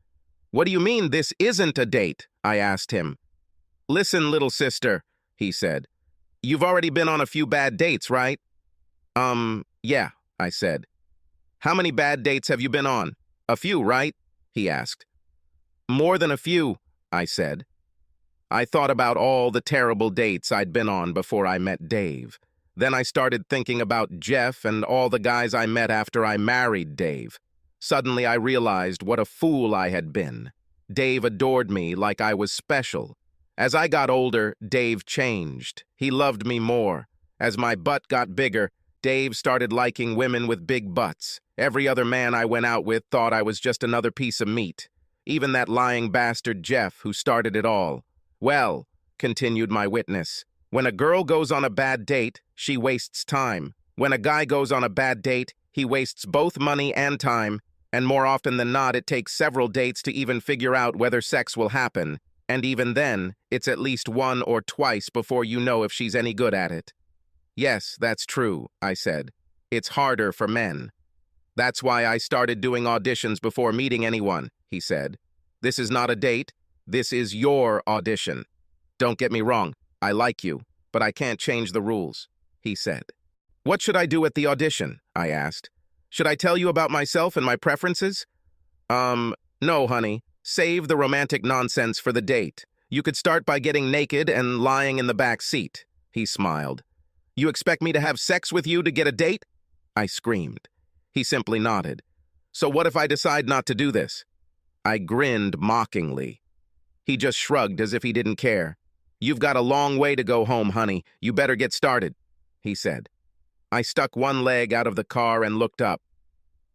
Speaker 1: "What do you mean this isn't a date?" I asked him. "Listen, little sister," he said. "You've already been on a few bad dates, right?" Yeah, I said. "How many bad dates have you been on? A few, right?" he asked. "More than a few," I said. I thought about all the terrible dates I'd been on before I met Dave. Then I started thinking about Jeff and all the guys I met after I married Dave. Suddenly I realized what a fool I had been. Dave adored me like I was special. As I got older, Dave changed. He loved me more. As my butt got bigger, Dave started liking women with big butts. Every other man I went out with thought I was just another piece of meat. Even that lying bastard Jeff, who started it all. "Well," continued my witness, "when a girl goes on a bad date, she wastes time. When a guy goes on a bad date, he wastes both money and time, and more often than not, it takes several dates to even figure out whether sex will happen. And even then, it's at least one or twice before you know if she's any good at it." "Yes, that's true," I said. "It's harder for men." "That's why I started doing auditions before meeting anyone," he said. "This is not a date. This is your audition. Don't get me wrong, I like you, but I can't change the rules," he said. "What should I do at the audition?" I asked. "Should I tell you about myself and my preferences?" No, honey. Save the romantic nonsense for the date. You could start by getting naked and lying in the back seat," he smiled. "You expect me to have sex with you to get a date?" I screamed. He simply nodded. "So what if I decide not to do this?" I grinned mockingly. He just shrugged as if he didn't care. "You've got a long way to go home, honey. You better get started," he said. I stuck one leg out of the car and looked up.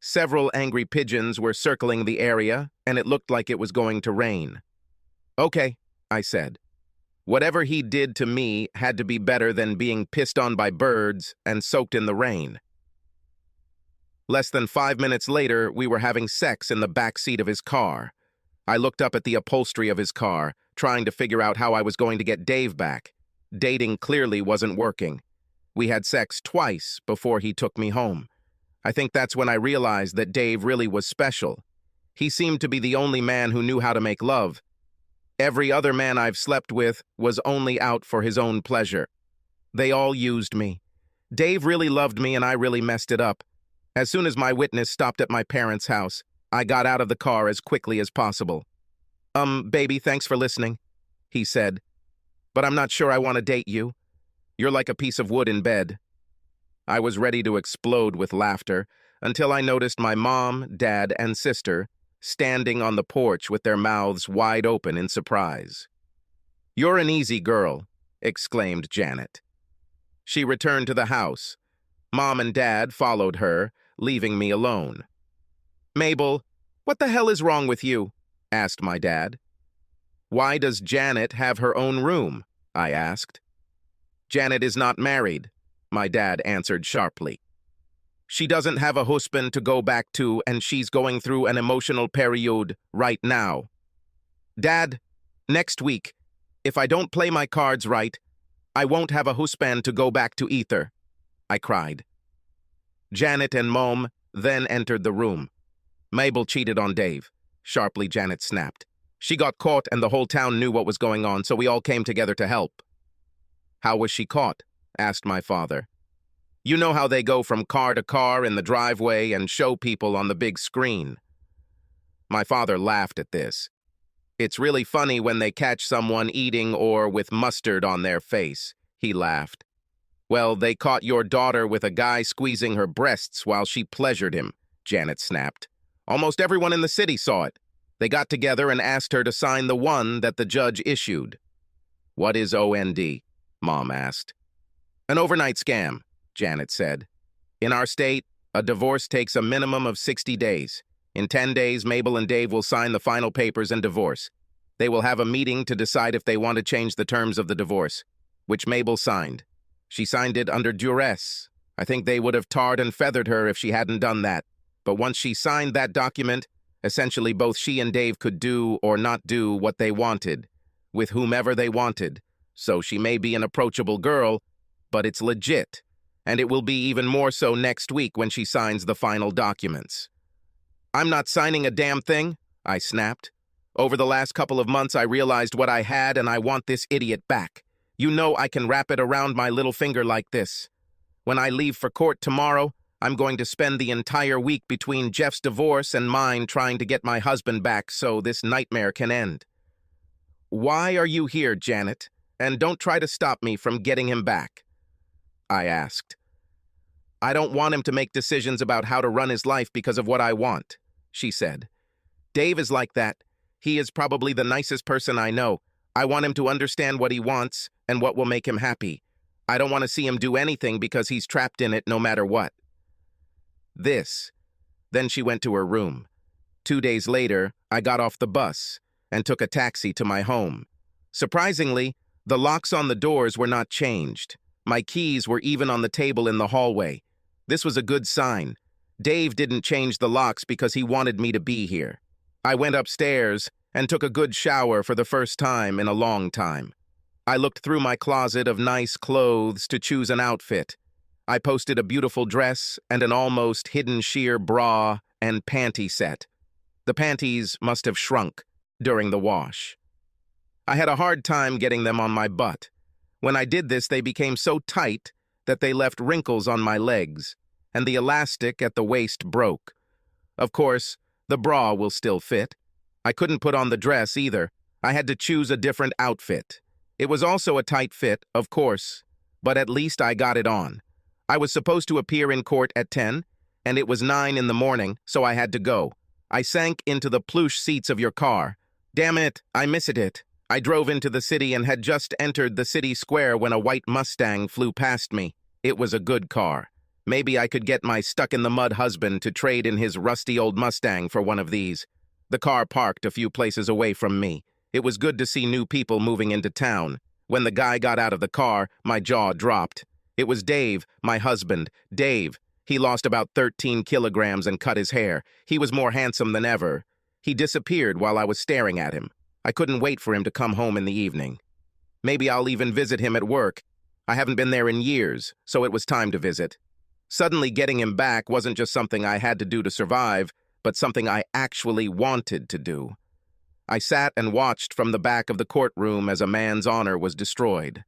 Speaker 1: Several angry pigeons were circling the area, and it looked like it was going to rain. "Okay," I said. Whatever he did to me had to be better than being pissed on by birds and soaked in the rain. Less than 5 minutes later, we were having sex in the back seat of his car. I looked up at the upholstery of his car, trying to figure out how I was going to get Dave back. Dating clearly wasn't working. We had sex twice before he took me home. I think that's when I realized that Dave really was special. He seemed to be the only man who knew how to make love. Every other man I've slept with was only out for his own pleasure. They all used me. Dave really loved me and I really messed it up. As soon as my witness stopped at my parents' house, I got out of the car as quickly as possible. Baby, thanks for listening," he said. "But I'm not sure I want to date you. You're like a piece of wood in bed." I was ready to explode with laughter until I noticed my mom, dad, and sister standing on the porch with their mouths wide open in surprise. "You're an easy girl," exclaimed Janet. She returned to the house. Mom and Dad followed her, leaving me alone. "Mabel, what the hell is wrong with you?" asked my dad. "Why does Janet have her own room?" I asked. "Janet is not married," my dad answered sharply. "She doesn't have a husband to go back to, and she's going through an emotional period right now. Dad, next week, if I don't play my cards right, I won't have a husband to go back to either," I cried. Janet and Mom then entered the room. Mabel cheated on Dave, sharply Janet snapped. She got caught and the whole town knew what was going on, so we all came together to help. How was she caught? Asked my father. You know how they go from car to car in the driveway and show people on the big screen. My father laughed at this. It's really funny when they catch someone eating or with mustard on their face, he laughed. Well, they caught your daughter with a guy squeezing her breasts while she pleasured him, Janet snapped. Almost everyone in the city saw it. They got together and asked her to sign the one that the judge issued. What is OND? Mom asked. An overnight scam, Janet said. In our state, a divorce takes a minimum of 60 days. In 10 days, Mabel and Dave will sign the final papers and divorce. They will have a meeting to decide if they want to change the terms of the divorce, which Mabel signed. She signed it under duress. I think they would have tarred and feathered her if she hadn't done that. But once she signed that document, essentially both she and Dave could do or not do what they wanted, with whomever they wanted. So she may be an approachable girl, but it's legit, and it will be even more so next week when she signs the final documents. I'm not signing a damn thing, I snapped. Over the last couple of months, I realized what I had, and I want this idiot back. You know I can wrap it around my little finger like this. When I leave for court tomorrow, I'm going to spend the entire week between Jeff's divorce and mine trying to get my husband back so this nightmare can end. Why are you here, Janet? And don't try to stop me from getting him back, I asked. I don't want him to make decisions about how to run his life because of what I want, she said. Dave is like that. He is probably the nicest person I know. I want him to understand what he wants and what will make him happy. I don't want to see him do anything because he's trapped in it no matter what. Then she went to her room. 2 days later, I got off the bus and took a taxi to my home. Surprisingly, the locks on the doors were not changed. My keys were even on the table in the hallway. This was a good sign. Dave didn't change the locks because he wanted me to be here. I went upstairs and took a good shower for the first time in a long time. I looked through my closet of nice clothes to choose an outfit. I posted a beautiful dress and an almost hidden sheer bra and panty set. The panties must have shrunk during the wash. I had a hard time getting them on my butt. When I did this, they became so tight that they left wrinkles on my legs, and the elastic at the waist broke. Of course, the bra will still fit. I couldn't put on the dress either. I had to choose a different outfit. It was also a tight fit, of course, but at least I got it on. I was supposed to appear in court at 10, and it was 9 in the morning, so I had to go. I sank into the plush seats of your car. Damn it, I missed it. I drove into the city and had just entered the city square when a white Mustang flew past me. It was a good car. Maybe I could get my stuck-in-the-mud husband to trade in his rusty old Mustang for one of these. The car parked a few places away from me. It was good to see new people moving into town. When the guy got out of the car, my jaw dropped. It was Dave, my husband. Dave. He lost about 13 kilograms and cut his hair. He was more handsome than ever. He disappeared while I was staring at him. I couldn't wait for him to come home in the evening. Maybe I'll even visit him at work. I haven't been there in years, so it was time to visit. Suddenly getting him back wasn't just something I had to do to survive, but something I actually wanted to do. I sat and watched from the back of the courtroom as a man's honor was destroyed.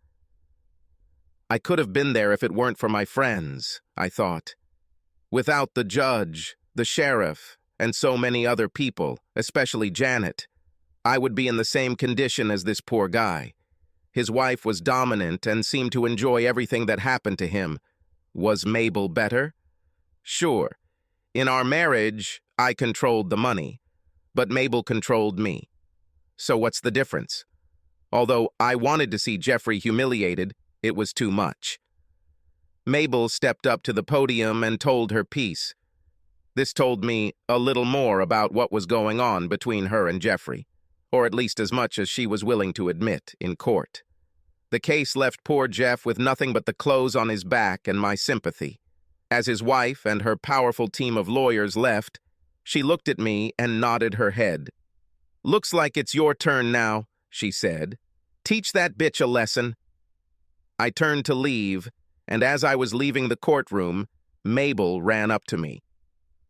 Speaker 1: I could have been there if it weren't for my friends, I thought. Without the judge, the sheriff, and so many other people, especially Janet, I would be in the same condition as this poor guy. His wife was dominant and seemed to enjoy everything that happened to him. Was Mabel better? Sure. In our marriage, I controlled the money, but Mabel controlled me. So what's the difference? Although I wanted to see Jeffrey humiliated, it was too much. Mabel stepped up to the podium and told her piece. This told me a little more about what was going on between her and Jeffrey, or at least as much as she was willing to admit in court. The case left poor Jeff with nothing but the clothes on his back and my sympathy. As his wife and her powerful team of lawyers left, she looked at me and nodded her head. "Looks like it's your turn now," she said. "Teach that bitch a lesson." I turned to leave, and as I was leaving the courtroom, Mabel ran up to me.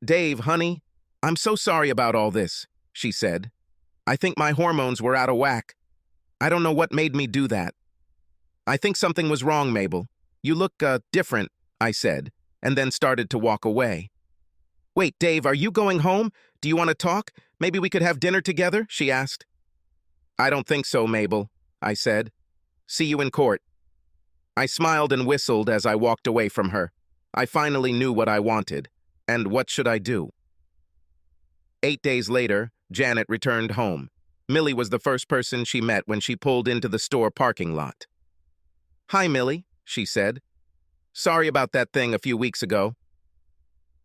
Speaker 1: "Dave, honey, I'm so sorry about all this, she said. I think my hormones were out of whack. I don't know what made me do that. I think something was wrong, Mabel. You look, different, I said, and then started to walk away. Wait, Dave, are you going home? Do you want to talk? Maybe we could have dinner together? She asked. I don't think so, Mabel, I said. See you in court. I smiled and whistled as I walked away from her. I finally knew what I wanted. And what should I do? 8 days later, Janet returned home. Millie was the first person she met when she pulled into the store parking lot. Hi, Millie, she said. Sorry about that thing a few weeks ago.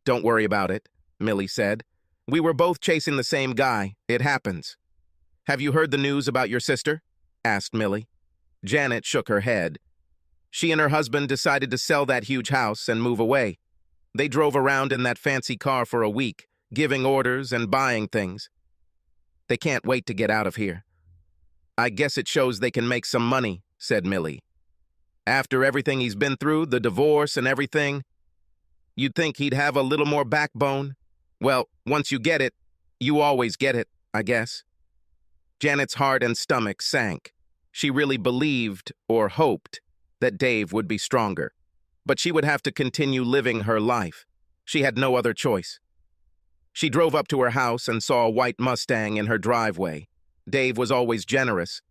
Speaker 1: Don't worry about it, Millie said. We were both chasing the same guy. It happens. Have you heard the news about your sister? Asked Millie. Janet shook her head. She and her husband decided to sell that huge house and move away. They drove around in that fancy car for a week, giving orders and buying things. They can't wait to get out of here. I guess it shows they can make some money, said Millie. After everything he's been through, the divorce and everything, you'd think he'd have a little more backbone. Well, once you get it, you always get it, I guess. Janet's heart and stomach sank. She really believed, or hoped, that Dave would be stronger. But she would have to continue living her life. She had no other choice. She drove up to her house and saw a white Mustang in her driveway. Dave was always generous.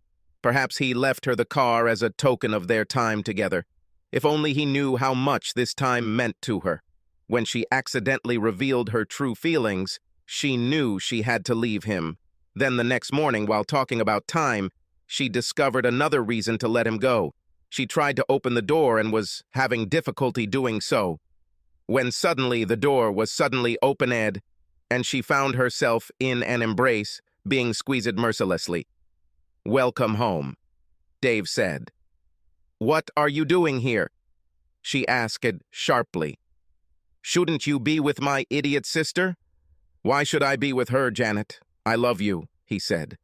Speaker 1: Perhaps he left her the car as a token of their time together. If only he knew how much this time meant to her. When she accidentally revealed her true feelings, she knew she had to leave him. Then the next morning, while talking about time, she discovered another reason to let him go. She tried to open the door and was having difficulty doing so. When suddenly the door was suddenly opened, and she found herself in an embrace, being squeezed mercilessly. Welcome home, Dave said. What are you doing here? She asked sharply. Shouldn't you be with my idiot sister? Why should I be with her, Janet? I love you, he said.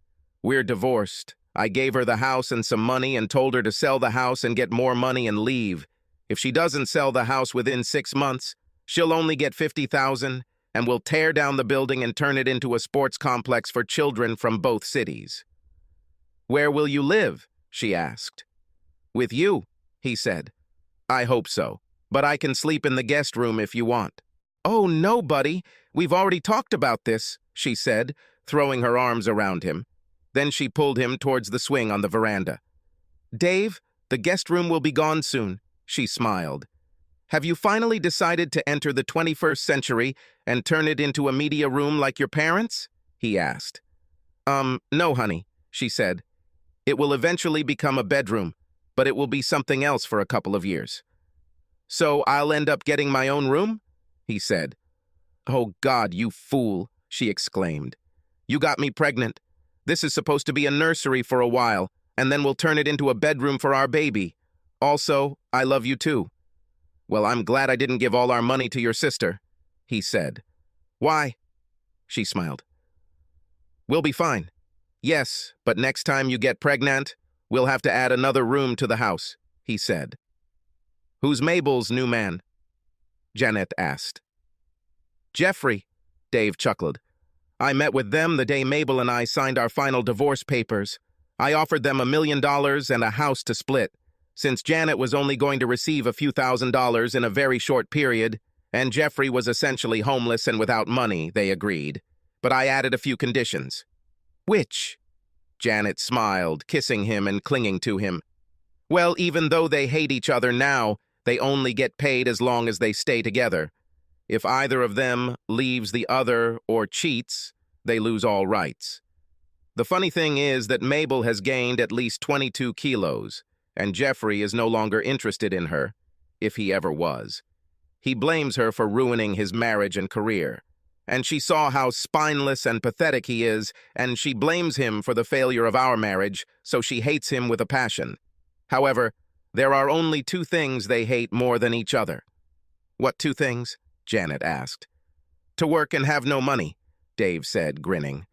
Speaker 1: We're divorced. I gave her the house and some money and told her to sell the house and get more money and leave. If she doesn't sell the house within 6 months, she'll only get $50,000 and we'll tear down the building and turn it into a sports complex for children from both cities. Where will you live? She asked. With you, he said. I hope so, but I can sleep in the guest room if you want. Oh, no, buddy. We've already talked about this, she said, throwing her arms around him. Then she pulled him towards the swing on the veranda. Dave, the guest room will be gone soon, she smiled. Have you finally decided to enter the 21st century and turn it into a media room like your parents? He asked. No, honey, she said. It will eventually become a bedroom, but it will be something else for a couple of years. So I'll end up getting my own room? He said. Oh, God, you fool, she exclaimed. You got me pregnant. This is supposed to be a nursery for a while, and then we'll turn it into a bedroom for our baby. Also, I love you too. Well, I'm glad I didn't give all our money to your sister, he said. Why? She smiled. We'll be fine. Yes, but next time you get pregnant, we'll have to add another room to the house, he said. Who's Mabel's new man? Janet asked. Jeffrey, Dave chuckled. I met with them the day Mabel and I signed our final divorce papers. I offered them $1 million and a house to split. Since Janet was only going to receive a few $1,000s in a very short period, and Jeffrey was essentially homeless and without money, they agreed. But I added a few conditions. Which? Janet smiled, kissing him and clinging to him. Well, even though they hate each other now, they only get paid as long as they stay together. If either of them leaves the other or cheats, they lose all rights. The funny thing is that Mabel has gained at least 22 kilos, and Jeffrey is no longer interested in her, if he ever was. He blames her for ruining his marriage and career, and she saw how spineless and pathetic he is, and she blames him for the failure of our marriage, so she hates him with a passion. However, there are only 2 things they hate more than each other. What 2 things? Janet asked. To work and have no money, Dave said, grinning.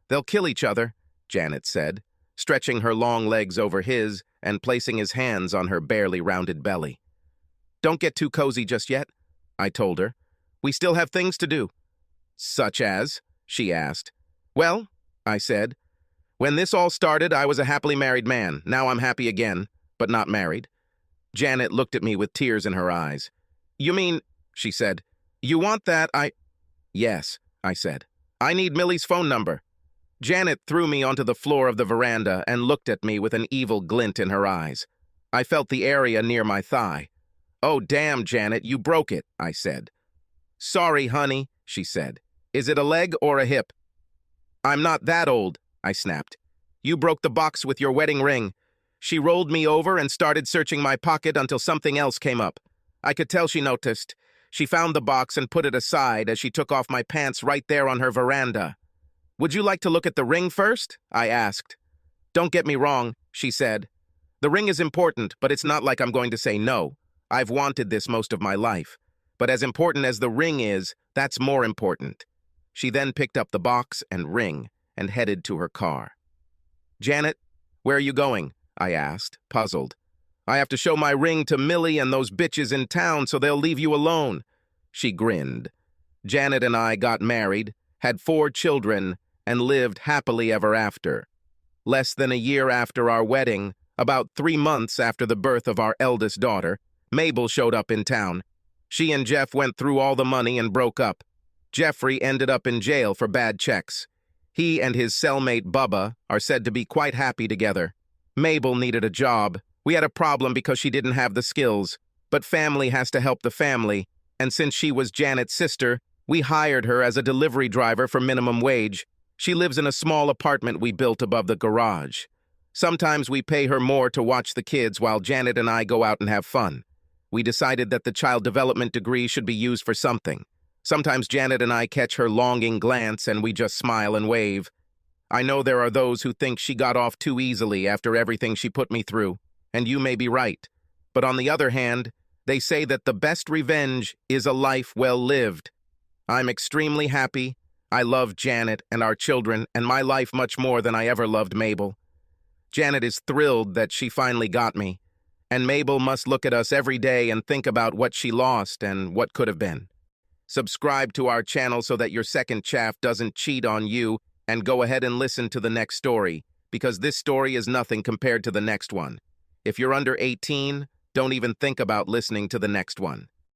Speaker 1: They'll kill each other, Janet said, stretching her long legs over his and placing his hands on her barely rounded belly. Don't get too cozy just yet, I told her. We still have things to do. Such as? She asked. Well, I said, when this all started, I was a happily married man. Now I'm happy again, but not married. Janet looked at me with tears in her eyes. You mean, she said, you want that Yes, I said. I need Millie's phone number. Janet threw me onto the floor of the veranda and looked at me with an evil glint in her eyes. I felt the area near my thigh. Oh, damn, Janet, you broke it, I said. Sorry, honey, she said. Is it a leg or a hip? I'm not that old, I snapped. You broke the box with your wedding ring. She rolled me over and started searching my pocket until something else came up. I could tell she noticed. She found the box and put it aside as she took off my pants right there on her veranda. Would you like to look at the ring first? I asked. Don't get me wrong, she said. The ring is important, but it's not like I'm going to say no. I've wanted this most of my life. But as important as the ring is, that's more important. She then picked up the box and ring and headed to her car. Janet, where are you going? I asked, puzzled. I have to show my ring to Millie and those bitches in town so they'll leave you alone. She grinned. Janet and I got married, had 4 children, and lived happily ever after. Less than a year after our wedding, about 3 months after the birth of our eldest daughter, Mabel showed up in town. She and Jeff went through all the money and broke up. Jeffrey ended up in jail for bad checks. He and his cellmate Bubba are said to be quite happy together. Mabel needed a job. We had a problem because she didn't have the skills. But family has to help the family, and since she was Janet's sister, we hired her as a delivery driver for minimum wage. She lives in a small apartment we built above the garage. Sometimes we pay her more to watch the kids while Janet and I go out and have fun. We decided that the child development degree should be used for something. Sometimes Janet and I catch her longing glance and we just smile and wave. I know there are those who think she got off too easily after everything she put me through, and you may be right. But on the other hand, they say that the best revenge is a life well lived. I'm extremely happy. I love Janet and our children and my life much more than I ever loved Mabel. Janet is thrilled that she finally got me, and Mabel must look at us every day and think about what she lost and what could have been. Subscribe to our channel so that your second chaff doesn't cheat on you, and go ahead and listen to the next story, because this story is nothing compared to the next one. If you're under 18, don't even think about listening to the next one.